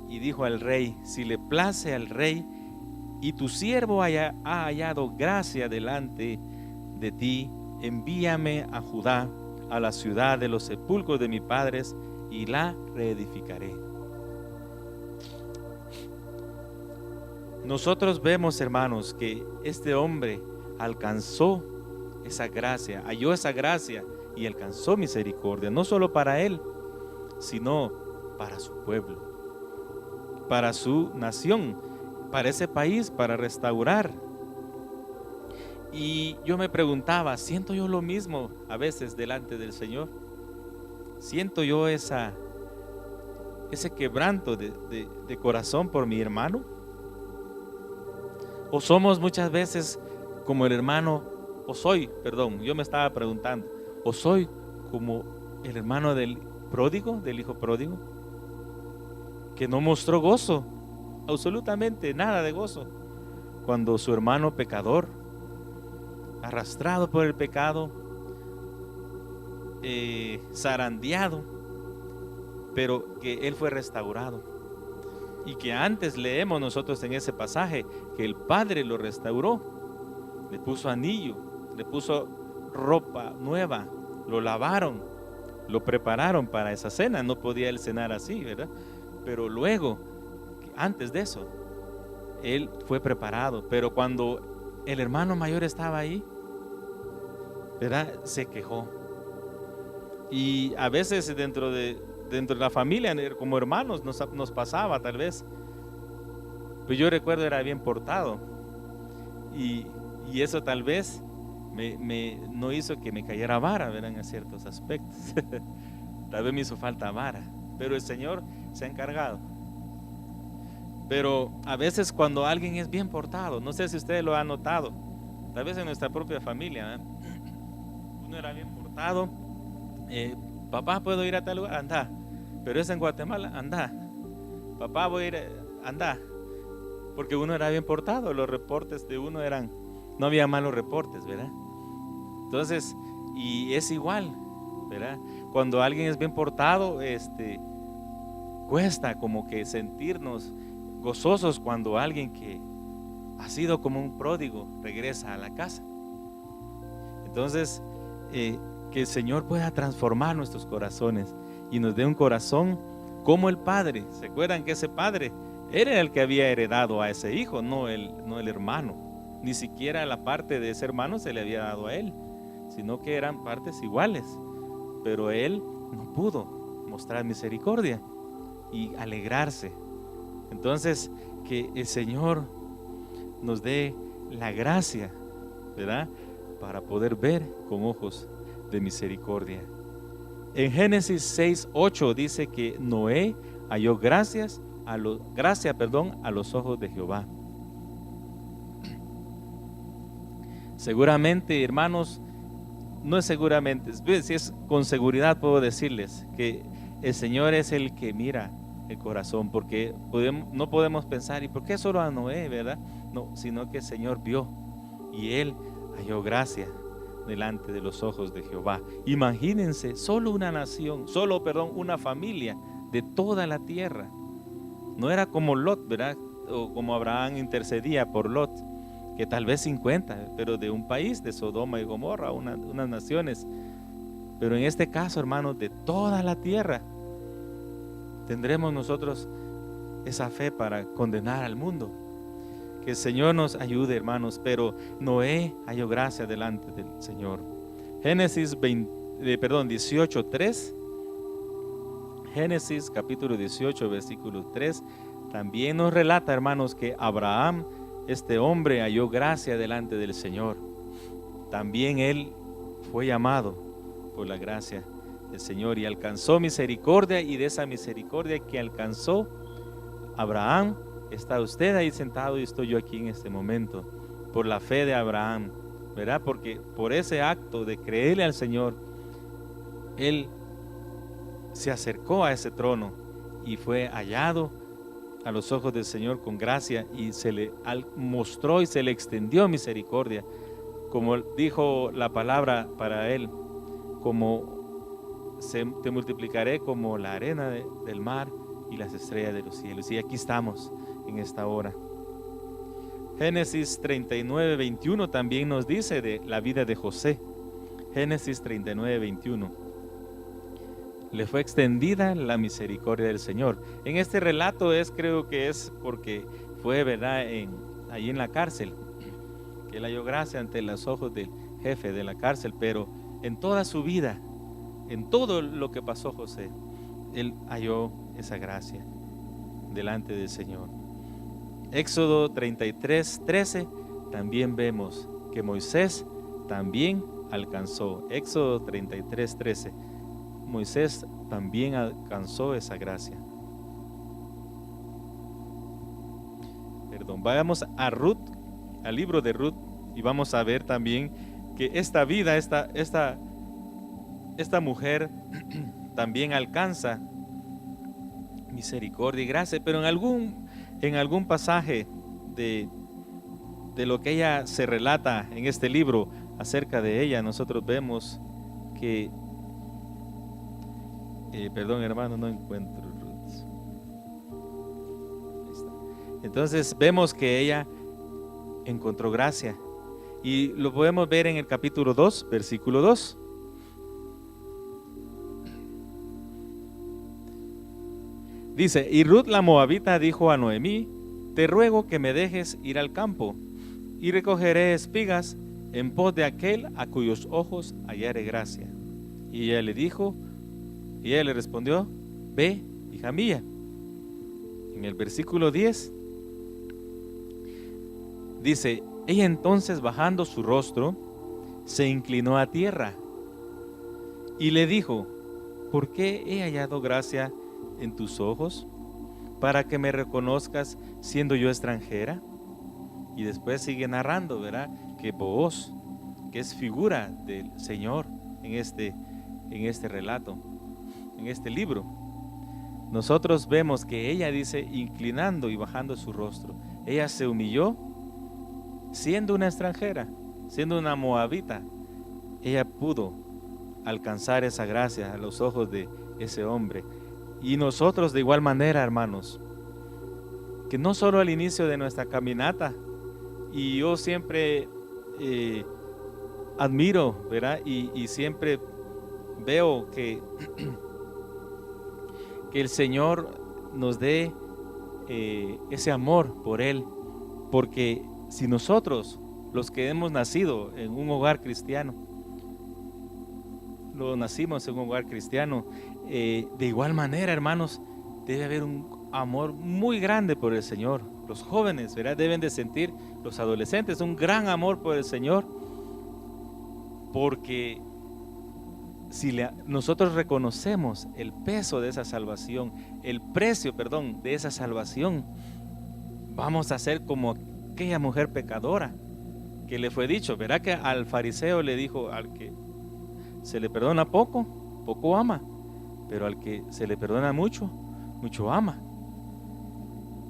y dijo al rey, si le place al rey y tu siervo ha hallado gracia delante de ti, envíame a Judá, a la ciudad de los sepulcros de mis padres, y la reedificaré. Nosotros vemos, hermanos, que este hombre alcanzó esa gracia, halló esa gracia y alcanzó misericordia, no solo para él, sino para su pueblo, para su nación, para ese país, para restaurar. Y yo me preguntaba, ¿siento yo lo mismo a veces delante del Señor? ¿Siento yo ese quebranto de corazón por mi hermano? ¿O somos muchas veces como el hermano, yo me estaba preguntando, o soy como el hermano del hijo pródigo, que no mostró gozo, absolutamente nada de gozo, cuando su hermano pecador, arrastrado por el pecado, zarandeado, pero que él fue restaurado, y que antes leemos nosotros en ese pasaje que el Padre lo restauró, le puso anillo, le puso ropa nueva, lo lavaron, lo prepararon para esa cena. No podía él cenar así, ¿verdad? Pero luego, antes de eso, él fue preparado. Pero cuando el hermano mayor estaba ahí, ¿verdad?, se quejó. Y a veces dentro de la familia, como hermanos, nos pasaba tal vez. Pues yo recuerdo, era bien portado, y eso tal vez no hizo que me cayera vara, ¿verdad?, en ciertos aspectos. Tal vez me hizo falta vara, pero el Señor se ha encargado. Pero a veces cuando alguien es bien portado, no sé si ustedes lo han notado, tal vez en nuestra propia familia, uno era bien portado, papá, ¿puedo ir a tal lugar? Anda. Pero es en Guatemala, anda. Papá, voy a ir, anda. Porque uno era bien portado, los reportes de uno no había malos reportes, ¿verdad? Entonces, y es igual, ¿verdad? Cuando alguien es bien portado, cuesta como que sentirnos gozosos cuando alguien que ha sido como un pródigo regresa a la casa. Entonces, que el Señor pueda transformar nuestros corazones y nos dé un corazón como el Padre. ¿Se acuerdan que ese Padre era el que había heredado a ese hijo, no el hermano? Ni siquiera la parte de ese hermano se le había dado a él, sino que eran partes iguales. Pero él no pudo mostrar misericordia y alegrarse. Entonces, que el Señor nos dé la gracia, ¿verdad?, para poder ver con ojos de misericordia. En Génesis 6:8 dice que Noé halló gracia a los ojos de Jehová. Seguramente, hermanos, no es seguramente, si es con seguridad puedo decirles que el Señor es el que mira el corazón, porque no podemos pensar, ¿y por qué solo a Noé, verdad? No, sino que el Señor vio y Él halló gracia delante de los ojos de Jehová. Imagínense, solo una nación, una familia de toda la tierra. No era como Lot, ¿verdad? O como Abraham intercedía por Lot, que tal vez 50, pero de un país, de Sodoma y Gomorra, unas naciones. Pero en este caso, hermanos, de toda la tierra, tendremos nosotros esa fe para condenar al mundo. Que el Señor nos ayude, hermanos. Pero Noé halló gracia delante del Señor. Génesis 18:3. Génesis capítulo 18, versículo 3. También nos relata, hermanos, que Abraham, este hombre, halló gracia delante del Señor. También él fue llamado por la gracia del Señor y alcanzó misericordia, y de esa misericordia que alcanzó Abraham, está usted ahí sentado y estoy yo aquí en este momento, por la fe de Abraham, ¿verdad? Porque por ese acto de creerle al Señor, él se acercó a ese trono y fue hallado a los ojos del Señor con gracia, y se le mostró y se le extendió misericordia, como dijo la palabra para él, te multiplicaré como la arena del mar y las estrellas de los cielos. Y aquí estamos en esta hora. Génesis 39:21 también nos dice de la vida de José. Génesis 39:21. Le fue extendida la misericordia del Señor. En este relato creo que es porque fue, ¿verdad?, allí en la cárcel, que él halló gracia ante los ojos del jefe de la cárcel, pero en toda su vida, en todo lo que pasó José, él halló esa gracia delante del Señor. Éxodo 33:13 también vemos que Moisés también alcanzó. Éxodo 33:13. Moisés también alcanzó esa gracia. Vayamos a Ruth, al libro de Ruth, y vamos a ver también que esta vida, esta mujer también alcanza misericordia y gracia, pero en algún pasaje de lo que ella se relata en este libro acerca de ella, nosotros vemos que perdón, hermano, no encuentro Ruth. Ahí está. Entonces vemos que ella encontró gracia, y lo podemos ver en el capítulo 2, versículo 2. Dice: y Ruth la moabita dijo a Noemí: te ruego que me dejes ir al campo, y recogeré espigas en pos de aquel a cuyos ojos hallare gracia. Y ella le respondió: ve, hija mía. En el versículo 10 dice: ella entonces, bajando su rostro, se inclinó a tierra y le dijo: ¿por qué he hallado gracia en tus ojos, para que me reconozcas siendo yo extranjera? Y después sigue narrando, ¿verdad?, que Booz, que es figura del Señor en este relato, en este libro, nosotros vemos que ella dice: inclinando y bajando su rostro, ella se humilló siendo una extranjera, siendo una moabita. Ella pudo alcanzar esa gracia a los ojos de ese hombre. Y nosotros de igual manera, hermanos, que no solo al inicio de nuestra caminata, y yo siempre admiro, ¿verdad?, y siempre veo que el Señor nos dé ese amor por Él, porque si nosotros, los que hemos nacido en un hogar cristiano, nacimos en un hogar cristiano, de igual manera, hermanos, debe haber un amor muy grande por el Señor. Los jóvenes, ¿verdad?, deben de sentir, los adolescentes, un gran amor por el Señor, porque si nosotros reconocemos el peso de esa salvación, el precio, de esa salvación, vamos a ser como aquella mujer pecadora que le fue dicho, ¿verdad?, que al fariseo le dijo, al que se le perdona poco, poco ama, pero al que se le perdona mucho, mucho ama.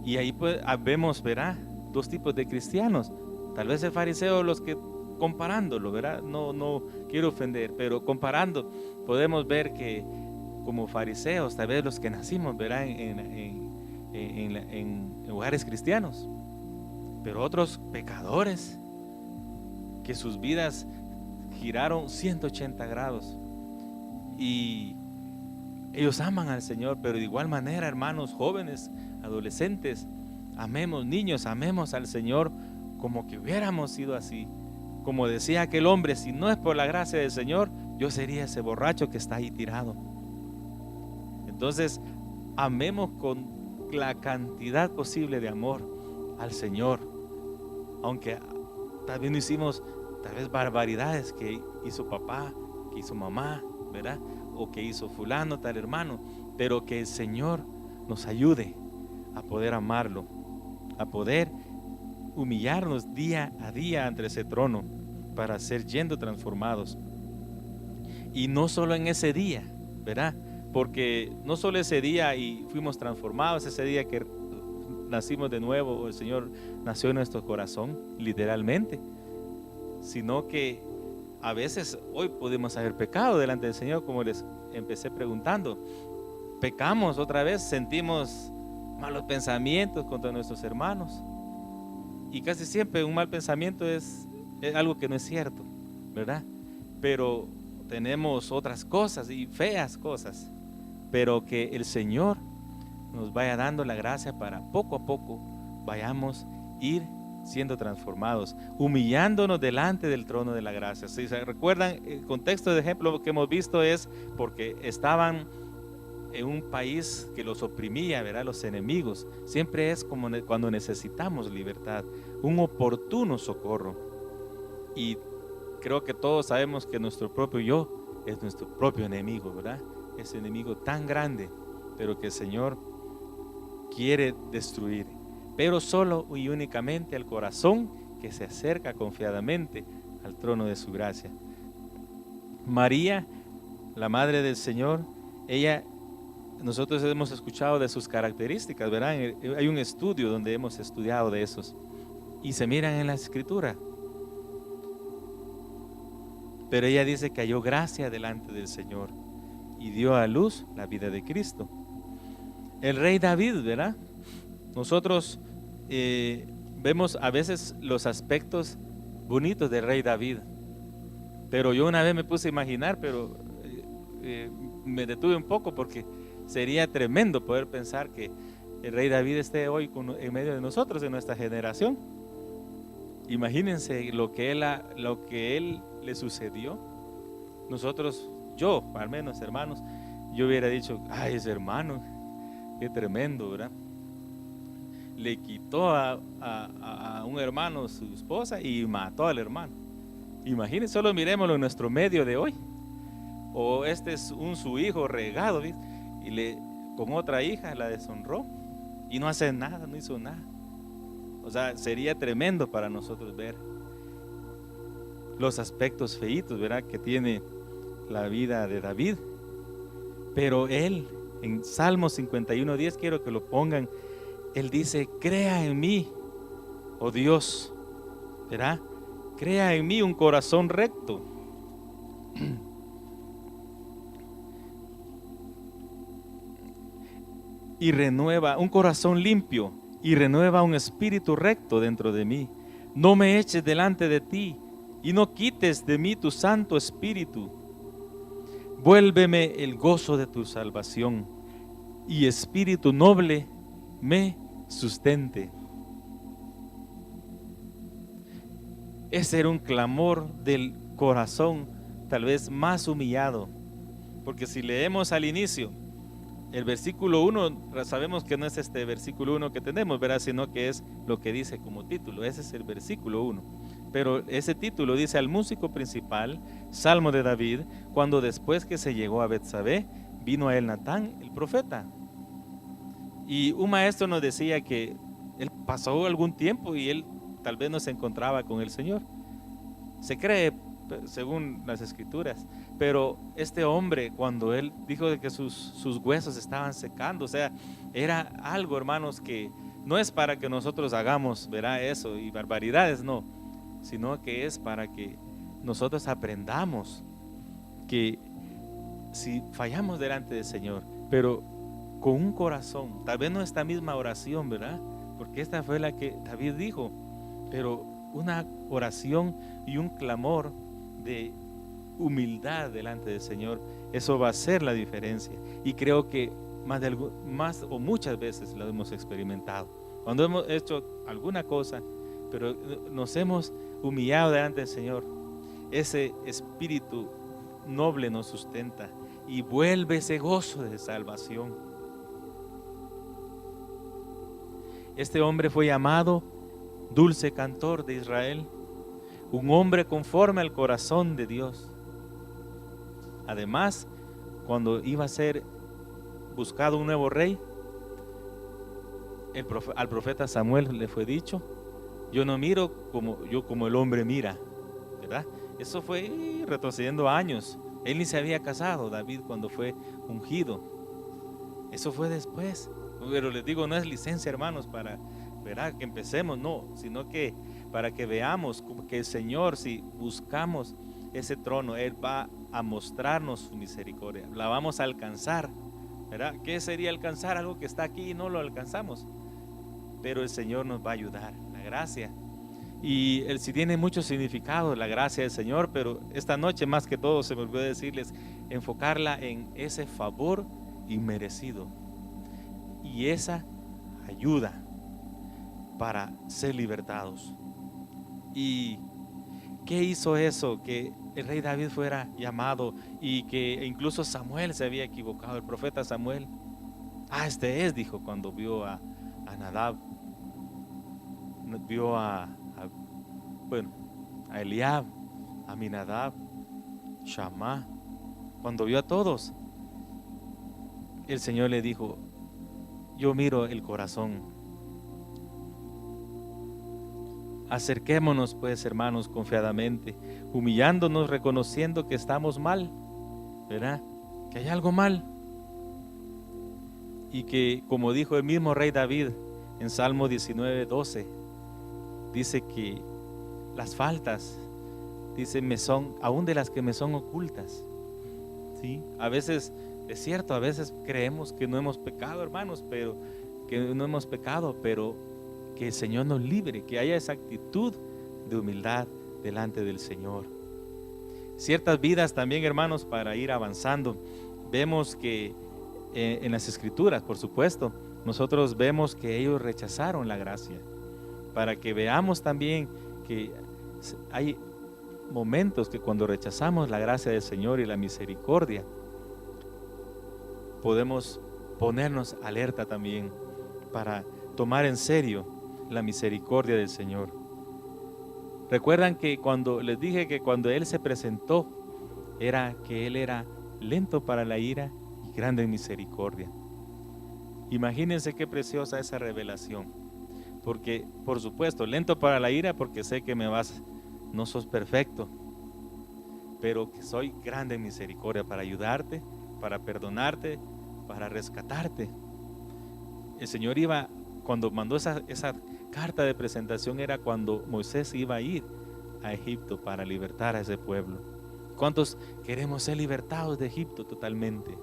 Y ahí pues vemos, verá, dos tipos de cristianos. Tal vez el fariseo, los que comparándolo, ¿verdad? No quiero ofender, pero comparando podemos ver que como fariseos, tal vez los que nacimos, ¿verdad? En hogares cristianos, pero otros pecadores que sus vidas giraron 180 grados y ellos aman al Señor, pero de igual manera, hermanos jóvenes, adolescentes, amemos, niños, amemos al Señor como que hubiéramos sido así. Como decía aquel hombre, si no es por la gracia del Señor, yo sería ese borracho que está ahí tirado. Entonces, amemos con la cantidad posible de amor al Señor, aunque también hicimos tal vez barbaridades que hizo papá, que hizo mamá, ¿verdad? O que hizo fulano, tal hermano, pero que el Señor nos ayude a poder amarlo, a poder humillarnos día a día ante ese trono para ser yendo transformados. Y no solo en ese día, ¿verdad? Porque no solo ese día y fuimos transformados, ese día que nacimos de nuevo, o el Señor nació en nuestro corazón, literalmente, sino que a veces hoy podemos haber pecado delante del Señor, como les empecé preguntando. Pecamos otra vez, sentimos malos pensamientos contra nuestros hermanos. Y casi siempre un mal pensamiento es algo que no es cierto, ¿verdad? Pero tenemos otras cosas y feas cosas, pero que el Señor nos vaya dando la gracia para poco a poco vayamos ir siendo transformados, humillándonos delante del trono de la gracia. Si se recuerdan, el contexto de ejemplo que hemos visto es porque estaban en un país que los oprimía, ¿verdad? Los enemigos. Siempre es como cuando necesitamos libertad, un oportuno socorro. Y creo que todos sabemos que nuestro propio yo es nuestro propio enemigo, ¿verdad? Ese enemigo tan grande, pero que el Señor quiere destruir, pero solo y únicamente al corazón que se acerca confiadamente al trono de su gracia. María, la Madre del Señor, ella, nosotros hemos escuchado de sus características, ¿verdad? Hay un estudio donde hemos estudiado de esos y se miran en la Escritura. Pero ella dice que halló gracia delante del Señor y dio a luz la vida de Cristo. El rey David, ¿verdad? Nosotros vemos a veces los aspectos bonitos del rey David, pero yo una vez me puse a imaginar, pero me detuve un poco porque sería tremendo poder pensar que el rey David esté hoy en medio de nosotros, en nuestra generación. Imagínense lo que él le sucedió. Nosotros, yo al menos, hermanos, yo hubiera dicho, ay, ese hermano, qué tremendo, ¿verdad? Le quitó a un hermano su esposa y mató al hermano. Imagínense, solo mirémoslo en nuestro medio de hoy. O este es su hijo regado, ¿ves? Y con otra hija la deshonró y no hace nada, no hizo nada. O sea, sería tremendo para nosotros ver los aspectos feitos, ¿verdad?, que tiene la vida de David. Pero él, en Salmo 51:10, quiero que lo pongan, él dice, crea en mí, oh Dios, ¿verdad? Crea en mí un corazón recto. Y renueva un corazón limpio y renueva un espíritu recto dentro de mí. No me eches delante de ti y no quites de mí tu Santo Espíritu. Vuélveme el gozo de tu salvación y espíritu noble me sustente. Ese era un clamor del corazón, tal vez más humillado, porque si leemos al inicio el versículo 1, sabemos que no es este versículo 1 que tenemos, ¿verdad?, sino que es lo que dice como título. Ese es el versículo 1, pero ese título dice al músico principal, Salmo de David, cuando después que se llegó a Betsabé, vino a él Natán, el profeta. Y un maestro nos decía que él pasó algún tiempo y él tal vez no se encontraba con el Señor. Se cree, según las escrituras. Pero este hombre, cuando él dijo de que sus huesos estaban secando, o sea, era algo, hermanos, que no es para que nosotros hagamos, verá, eso y barbaridades, no, sino que es para que nosotros aprendamos que si fallamos delante del Señor, pero con un corazón, tal vez no esta misma oración, ¿verdad? Porque esta fue la que David dijo, pero una oración y un clamor de humildad delante del Señor, eso va a ser la diferencia. Y creo que más o muchas veces lo hemos experimentado. Cuando hemos hecho alguna cosa, pero nos hemos humillado delante del Señor, ese espíritu noble nos sustenta y vuelve ese gozo de salvación. Este hombre fue llamado dulce cantor de Israel, un hombre conforme al corazón de Dios. Además, cuando iba a ser buscado un nuevo rey, al profeta Samuel le fue dicho: yo no miro como el hombre mira, ¿verdad? Eso fue retrocediendo años. Él ni se había casado, David, cuando fue ungido. Eso fue después. Pero les digo, no es licencia, hermanos, para, ¿verdad?, que empecemos, no, sino que para que veamos que el Señor, si buscamos ese trono, Él va a mostrarnos su misericordia, la vamos a alcanzar, ¿verdad? ¿Qué sería alcanzar? Algo que está aquí y no lo alcanzamos, pero el Señor nos va a ayudar, la gracia. Y si tiene mucho significado la gracia del Señor, pero esta noche más que todo se me olvidó decirles, enfocarla en ese favor inmerecido y esa ayuda para ser libertados. ¿Y qué hizo eso? Que el rey David fuera llamado y que incluso Samuel se había equivocado, el profeta Samuel. Este es, dijo, cuando vio a Nadab, vio a Eliab, a Aminadab, Shammah, cuando vio a todos, el Señor le dijo: yo miro el corazón. Acerquémonos pues, hermanos, confiadamente, humillándonos, reconociendo que estamos mal, ¿verdad? Que hay algo mal. Y que, como dijo el mismo rey David en Salmo 19:12, dice que las faltas, dice, me son, aún de las que me son ocultas, ¿sí? A veces, es cierto, a veces creemos que no hemos pecado, hermanos, pero que no hemos pecado, pero que el Señor nos libre, que haya esa actitud de humildad delante del Señor. Ciertas vidas también, hermanos, para ir avanzando, vemos que en las Escrituras, por supuesto, nosotros vemos que ellos rechazaron la gracia, para que veamos también que hay momentos que cuando rechazamos la gracia del Señor y la misericordia, podemos ponernos alerta también para tomar en serio la misericordia del Señor. Recuerdan que cuando les dije que cuando Él se presentó, era que Él era lento para la ira y grande en misericordia. Imagínense qué preciosa esa revelación, porque por supuesto, lento para la ira, porque sé que no sos perfecto, pero que soy grande en misericordia para ayudarte, para perdonarte, para rescatarte. El Señor cuando mandó esa carta de presentación, era cuando Moisés iba a ir a Egipto para libertar a ese pueblo. ¿Cuántos queremos ser libertados de Egipto totalmente?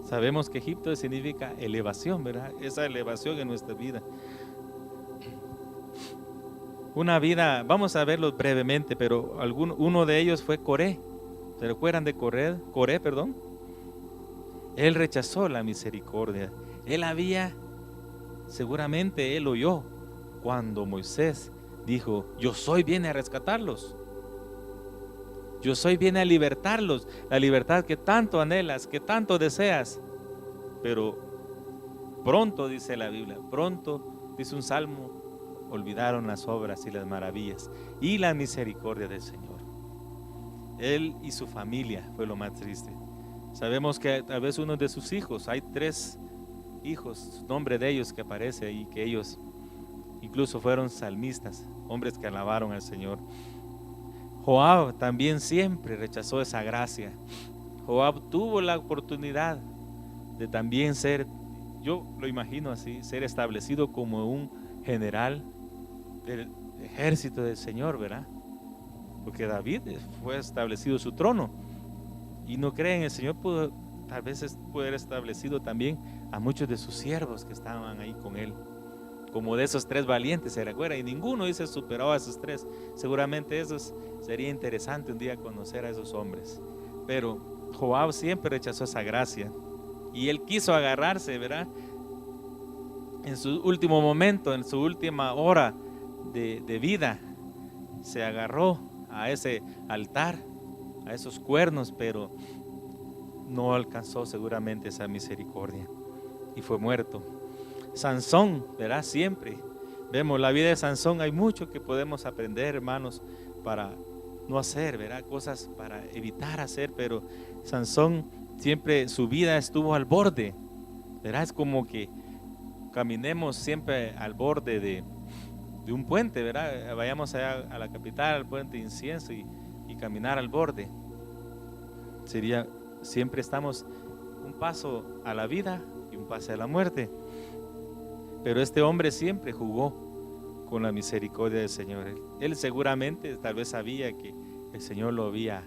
Sabemos que Egipto significa elevación, ¿verdad? Esa elevación en nuestra vida. Una vida, vamos a verlo brevemente, pero uno de ellos fue Coré. ¿Se recuerdan de Coré? Él rechazó la misericordia. Seguramente él oyó cuando Moisés dijo: yo viene a rescatarlos. Yo viene a libertarlos. La libertad que tanto anhelas, que tanto deseas. Pero pronto, dice la Biblia, pronto, dice un salmo, olvidaron las obras y las maravillas y la misericordia del Señor. Él y su familia fue lo más triste. Sabemos que tal vez uno de sus hijos, hay 3 hijos, nombre de ellos que aparece ahí, que ellos incluso fueron salmistas, hombres que alabaron al Señor. Joab también siempre rechazó esa gracia. Joab tuvo la oportunidad de también ser, yo lo imagino así, ser establecido como un general del ejército del Señor, ¿verdad? Porque David fue establecido su trono. Y no creen, el Señor pudo, tal vez pudo haber establecido también a muchos de sus siervos que estaban ahí con él. Como de esos 3 valientes, ¿se recuerda? Y ninguno dice superó a esos 3. Seguramente sería interesante un día conocer a esos hombres. Pero Joab siempre rechazó esa gracia. Y él quiso agarrarse, ¿verdad? En su último momento, en su última hora de vida, se agarró a ese altar, a esos cuernos, pero no alcanzó seguramente esa misericordia y fue muerto. Sansón, ¿verdad? Siempre vemos la vida de Sansón. Hay mucho que podemos aprender, hermanos, para no hacer, ¿verdad? Cosas para evitar hacer, pero Sansón siempre su vida estuvo al borde, ¿verdad? Es como que caminemos siempre al borde de un puente, ¿verdad? Vayamos allá a la capital, al puente de Incienso y caminar al borde. Siempre estamos un paso a la vida y un paso a la muerte. Pero este hombre siempre jugó con la misericordia del Señor. Él seguramente tal vez sabía que el Señor lo había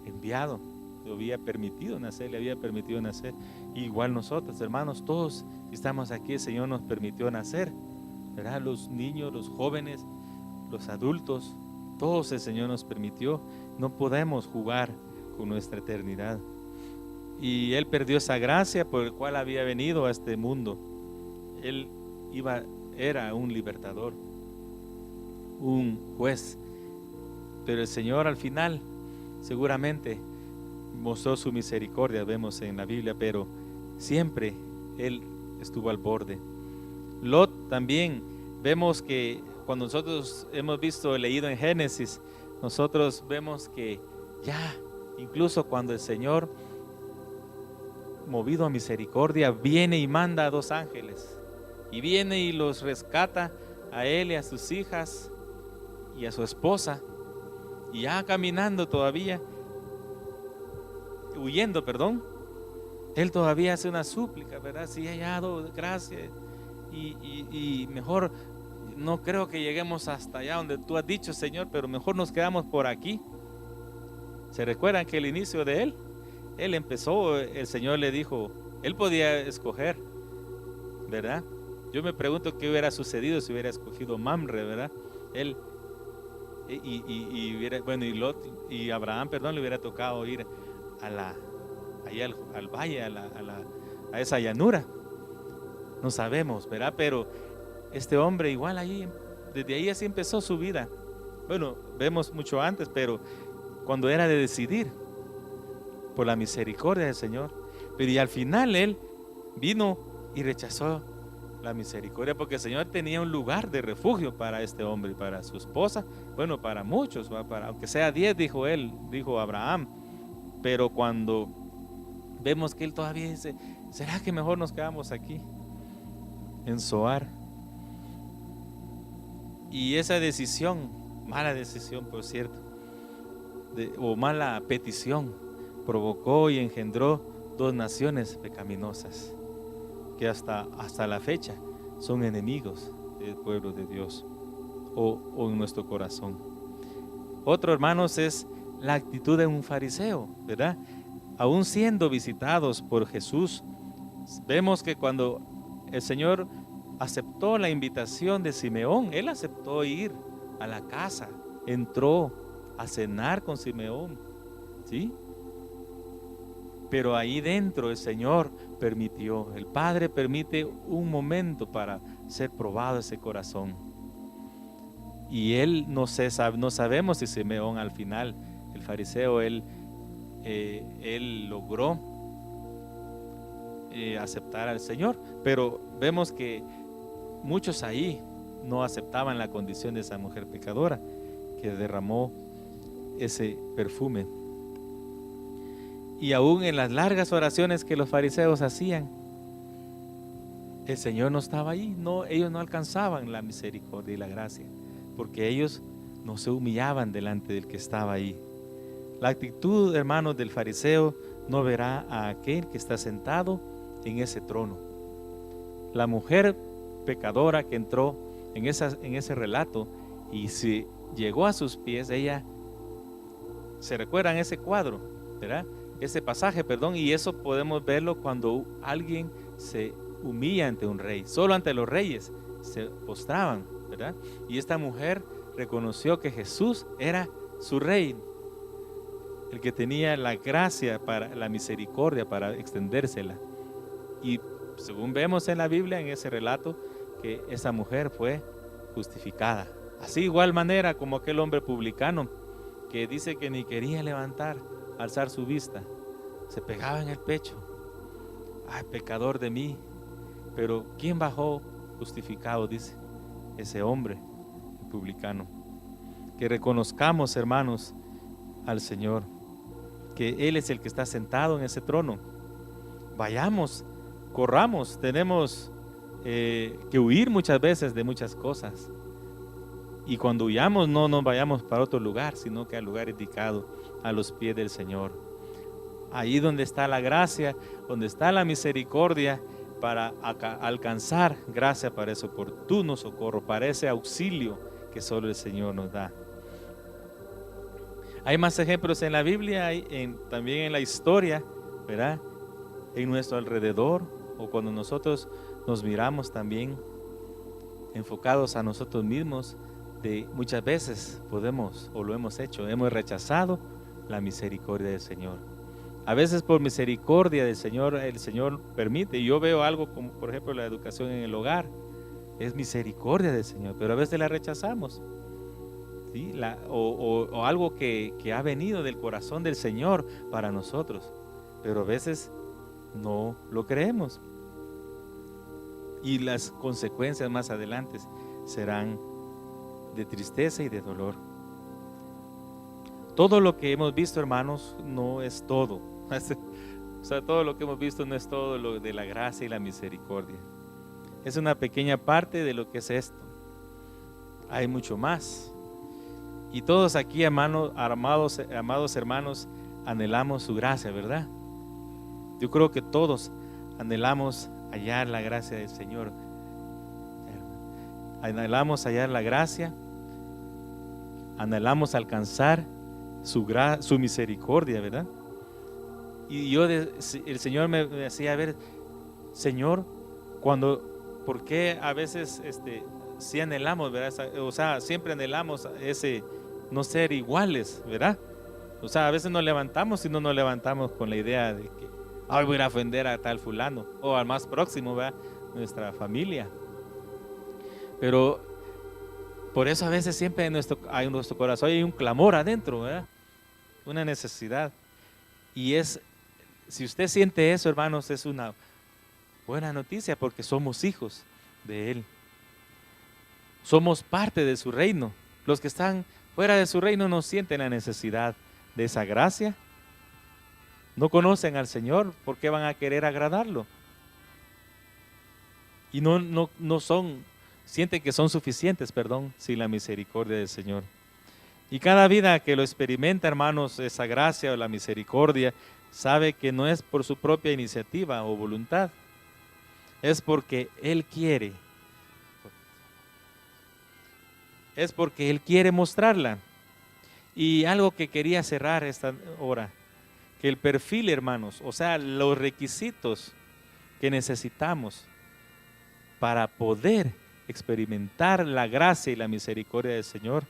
enviado, lo había permitido nacer, le había permitido nacer. Igual nosotros, hermanos, todos que estamos aquí, el Señor nos permitió nacer, ¿verdad? Los niños, los jóvenes, los adultos, todos el Señor nos permitió. No podemos jugar con nuestra eternidad. Y Él perdió esa gracia por la cual había venido a este mundo. Él era un libertador, un juez, pero el Señor al final seguramente mostró su misericordia, vemos en la Biblia, pero siempre Él estuvo al borde. Lot también, vemos que cuando nosotros hemos leído en Génesis, nosotros vemos que ya, incluso cuando el Señor, movido a misericordia, viene y manda a 2 ángeles, y viene y los rescata a él y a sus hijas y a su esposa, y ya caminando todavía, huyendo, él todavía hace una súplica, ¿verdad? Si he hallado gracia y mejor, no creo que lleguemos hasta allá donde tú has dicho, Señor, pero mejor nos quedamos por aquí. ¿Se recuerdan que el inicio de él empezó, el Señor le dijo, él podía escoger, ¿verdad? Yo me pregunto qué hubiera sucedido si hubiera escogido Mamre, ¿verdad? Él y Lot y Abraham, le hubiera tocado ir al valle, a esa llanura. No sabemos, ¿verdad? Pero este hombre igual ahí, desde ahí así empezó su vida. Bueno, vemos mucho antes, pero cuando era de decidir por la misericordia del Señor. Pero y al final él vino y rechazó la misericordia, porque el Señor tenía un lugar de refugio para este hombre y para su esposa, bueno, para muchos, aunque sea 10, dijo Abraham. Pero cuando vemos que él todavía dice, ¿será que mejor nos quedamos aquí en Zoar? Y esa decisión, mala decisión por cierto, o mala petición, provocó y engendró 2 naciones pecaminosas que hasta la fecha son enemigos del pueblo de Dios o en nuestro corazón. Otro, hermanos, es la actitud de un fariseo, ¿verdad? Aún siendo visitados por Jesús, vemos que cuando el Señor aceptó la invitación de Simeón, él aceptó ir a la casa, entró a cenar con Simeón, ¿sí? Pero ahí dentro el Señor permitió, el Padre permite un momento para ser probado ese corazón. Y él no sabemos si Simeón al final, el fariseo, él logró aceptar al Señor, pero vemos que muchos ahí no aceptaban la condición de esa mujer pecadora que derramó ese perfume. Y aún en las largas oraciones que los fariseos hacían, el Señor no estaba ahí, ellos no alcanzaban la misericordia y la gracia porque ellos no se humillaban delante del que estaba ahí. La actitud, hermanos, del fariseo no verá a aquel que está sentado en ese trono. La mujer pecadora que entró en ese relato y se llegó a sus pies, ella, ¿se recuerdan ese cuadro? ¿Verdad? Ese pasaje, perdón, y eso podemos verlo cuando alguien se humilla ante un rey. Solo ante los reyes se postraban, ¿verdad? Y esta mujer reconoció que Jesús era su rey, el que tenía la gracia, para la misericordia para extendérsela. Y según vemos en la Biblia, en ese relato, que esa mujer fue justificada. Así igual manera como aquel hombre publicano que dice que ni quería levantar, alzar su vista, se pegaba en el pecho. Ay, pecador de mí. Pero ¿quién bajó justificado? Dice ese hombre publicano. Que reconozcamos, hermanos, al Señor, que Él es el que está sentado en ese trono. Vayamos, corramos, tenemos que huir muchas veces de muchas cosas. Y cuando huyamos, no nos vayamos para otro lugar, sino que al lugar indicado, a los pies del Señor. Ahí donde está la gracia, donde está la misericordia, para alcanzar gracia para ese oportuno socorro, para ese auxilio que solo el Señor nos da. Hay más ejemplos en la Biblia, también en la historia, ¿verdad? En nuestro alrededor, o cuando nosotros nos miramos también enfocados a nosotros mismos, de muchas veces podemos, o lo hemos hecho, hemos rechazado la misericordia del Señor. A veces por misericordia del Señor, el Señor permite, y yo veo algo como por ejemplo la educación en el hogar, es misericordia del Señor, pero a veces la rechazamos, ¿sí? O algo que ha venido del corazón del Señor para nosotros, pero a veces no lo creemos, y las consecuencias más adelante serán de tristeza y de dolor. Todo lo que hemos visto, hermanos, no es todo. O sea, todo lo que hemos visto no es todo lo de la gracia y la misericordia. Es una pequeña parte de lo que es esto. Hay mucho más. Y todos aquí, amados hermanos, anhelamos su gracia, ¿verdad? Yo creo que todos anhelamos hallar la gracia del Señor. Anhelamos hallar la gracia, anhelamos alcanzar su misericordia, ¿verdad? Y el Señor me decía, a ver, Señor, ¿por qué a veces sí anhelamos, ¿verdad? O sea, siempre anhelamos ese no ser iguales, ¿verdad? O sea, a veces nos levantamos y no nos levantamos con la idea de que voy a ir a ofender a tal fulano o al más próximo, ¿verdad? Nuestra familia. Pero por eso a veces siempre en nuestro corazón hay un clamor adentro, ¿verdad? Una necesidad. Y si usted siente eso, hermanos, es una buena noticia porque somos hijos de Él. Somos parte de su reino. Los que están fuera de su reino no sienten la necesidad de esa gracia. No conocen al Señor, ¿por qué van a querer agradarlo? Y sienten que son suficientes, sin la misericordia del Señor. Y cada vida que lo experimenta, hermanos, esa gracia o la misericordia, sabe que no es por su propia iniciativa o voluntad, es porque Él quiere. Es porque Él quiere mostrarla. Y algo que quería cerrar esta hora, que el perfil, hermanos, o sea, los requisitos que necesitamos para poder experimentar la gracia y la misericordia del Señor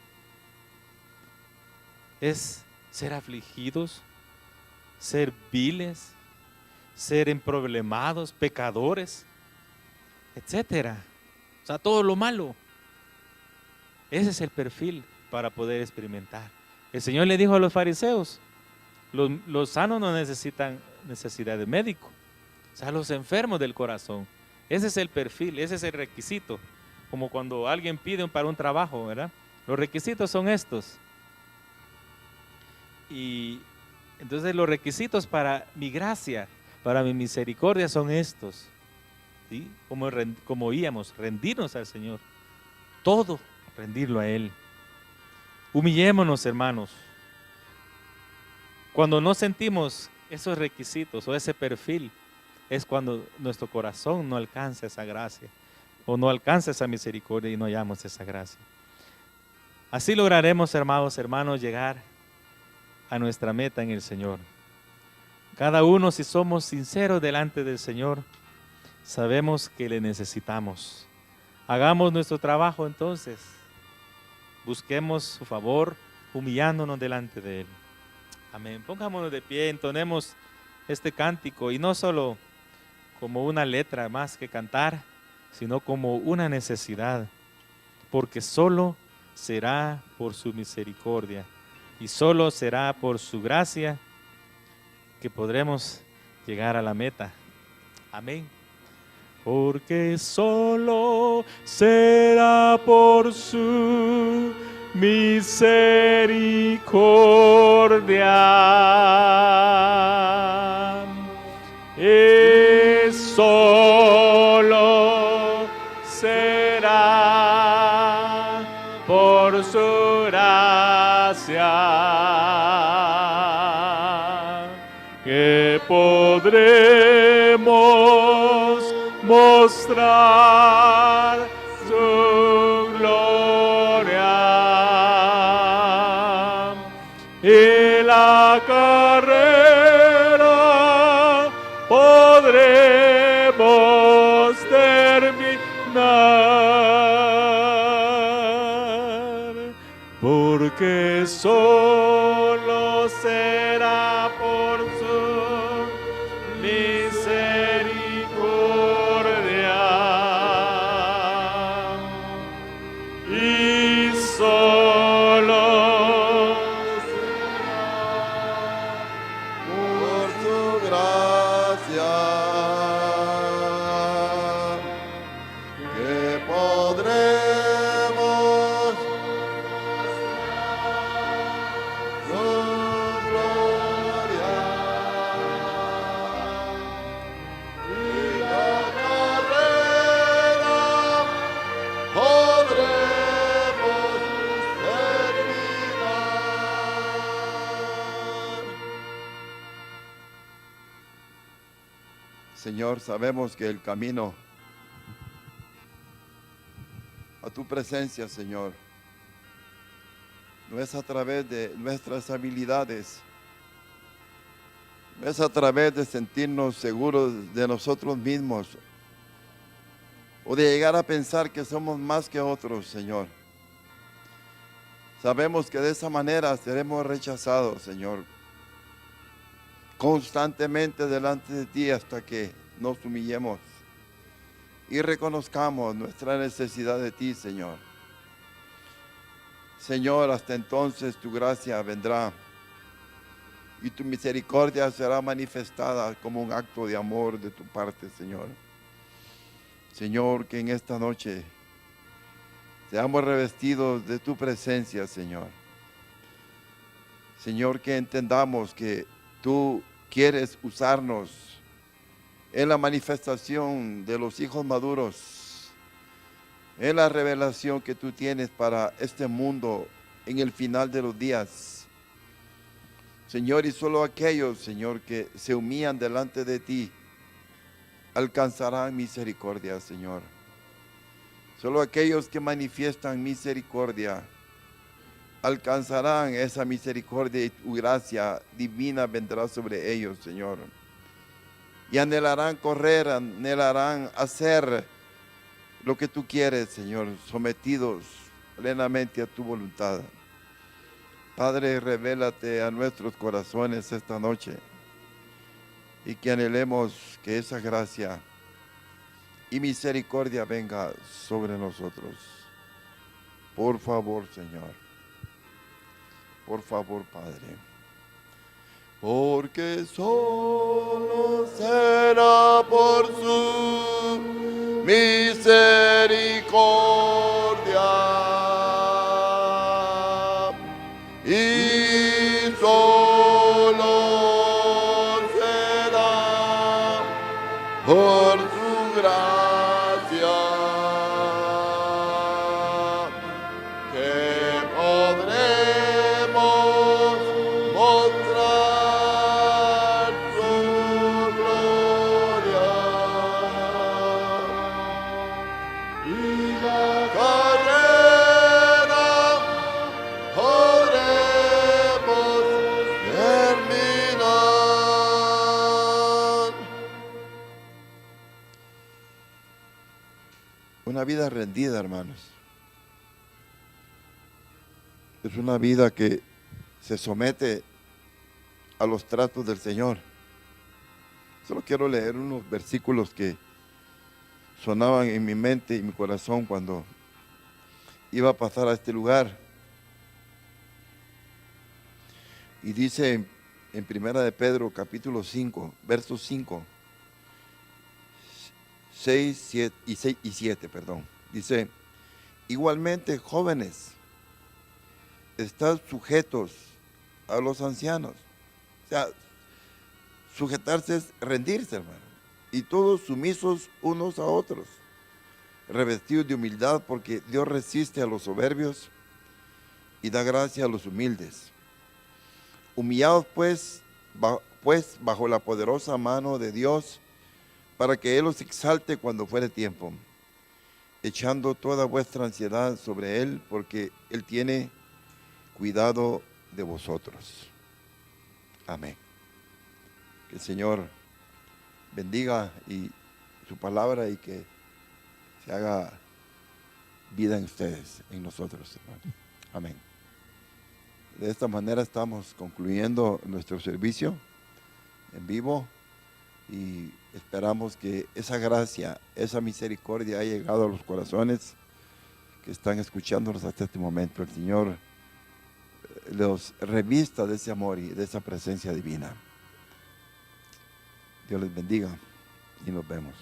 es ser afligidos, ser viles, ser emproblemados, pecadores, etcétera. O sea, todo lo malo. Ese es el perfil para poder experimentar. El Señor le dijo a los fariseos, los sanos no necesitan necesidad de médico, o sea, los enfermos del corazón. Ese es el perfil, ese es el requisito. Como cuando alguien pide para un trabajo, ¿verdad? Los requisitos son estos. Y entonces los requisitos para mi gracia, para mi misericordia son estos, ¿sí? Como oíamos, rendirnos al Señor. Todo rendirlo a Él. Humillémonos, hermanos. Cuando no sentimos esos requisitos o ese perfil, es cuando nuestro corazón no alcanza esa gracia o no alcanza esa misericordia y no hallamos esa gracia. Así lograremos, hermanos, llegar a nuestra meta en el Señor. Cada uno, si somos sinceros delante del Señor, sabemos que le necesitamos. Hagamos nuestro trabajo entonces. Busquemos su favor, humillándonos delante de Él. Amén. Pongámonos de pie, entonemos este cántico, y no solo como una letra más que cantar, sino como una necesidad, porque solo será por su misericordia y solo será por su gracia que podremos llegar a la meta. Amén. Porque solo será por su misericordia. Es solo será por su gracia que podremos mostrar su gloria y la carrera podremos terminar, porque solo será por su misericordia y solo por su gracia que podremos su gloria y la carrera podremos terminar. Señor, sabemos que el camino a tu presencia, Señor, no es a través de nuestras habilidades, no es a través de sentirnos seguros de nosotros mismos o de llegar a pensar que somos más que otros, Señor. Sabemos que de esa manera seremos rechazados, Señor, constantemente delante de ti hasta que nos humillemos y reconozcamos nuestra necesidad de ti, Señor. Señor, hasta entonces tu gracia vendrá y tu misericordia será manifestada como un acto de amor de tu parte, Señor. Señor, que en esta noche seamos revestidos de tu presencia, Señor. Señor, que entendamos que tú quieres usarnos en la manifestación de los hijos maduros, en la revelación que tú tienes para este mundo en el final de los días. Señor, y solo aquellos, Señor, que se humillan delante de ti, alcanzarán misericordia, Señor. Solo aquellos que manifiestan misericordia, alcanzarán esa misericordia y tu gracia divina vendrá sobre ellos, Señor. Y anhelarán correr, anhelarán hacer lo que tú quieres, Señor, sometidos plenamente a tu voluntad. Padre, revélate a nuestros corazones esta noche y que anhelemos que esa gracia y misericordia venga sobre nosotros. Por favor, Señor. Por favor, Padre. Porque solo será por su misericordia y solo será por su gracia una vida rendida, hermanos. Es una vida que se somete a los tratos del Señor. Solo quiero leer unos versículos que sonaban en mi mente y mi corazón cuando iba a pasar a este lugar. Y dice en Primera de Pedro, capítulo 5, versos 5, 6, 7 y 7, perdón. Dice, igualmente, jóvenes, estad sujetos a los ancianos. O sea, sujetarse es rendirse, hermano. Y todos sumisos unos a otros, revestidos de humildad, porque Dios resiste a los soberbios y da gracia a los humildes. Humillados pues bajo la poderosa mano de Dios, para que Él os exalte cuando fuere tiempo, echando toda vuestra ansiedad sobre Él, porque Él tiene cuidado de vosotros. Amén. Que el Señor bendiga y su palabra y que se haga vida en ustedes, en nosotros, hermanos. Amén. De esta manera estamos concluyendo nuestro servicio en vivo y esperamos que esa gracia, esa misericordia haya llegado a los corazones que están escuchándonos hasta este momento. El Señor los revista de ese amor y de esa presencia divina. Dios les bendiga y nos vemos.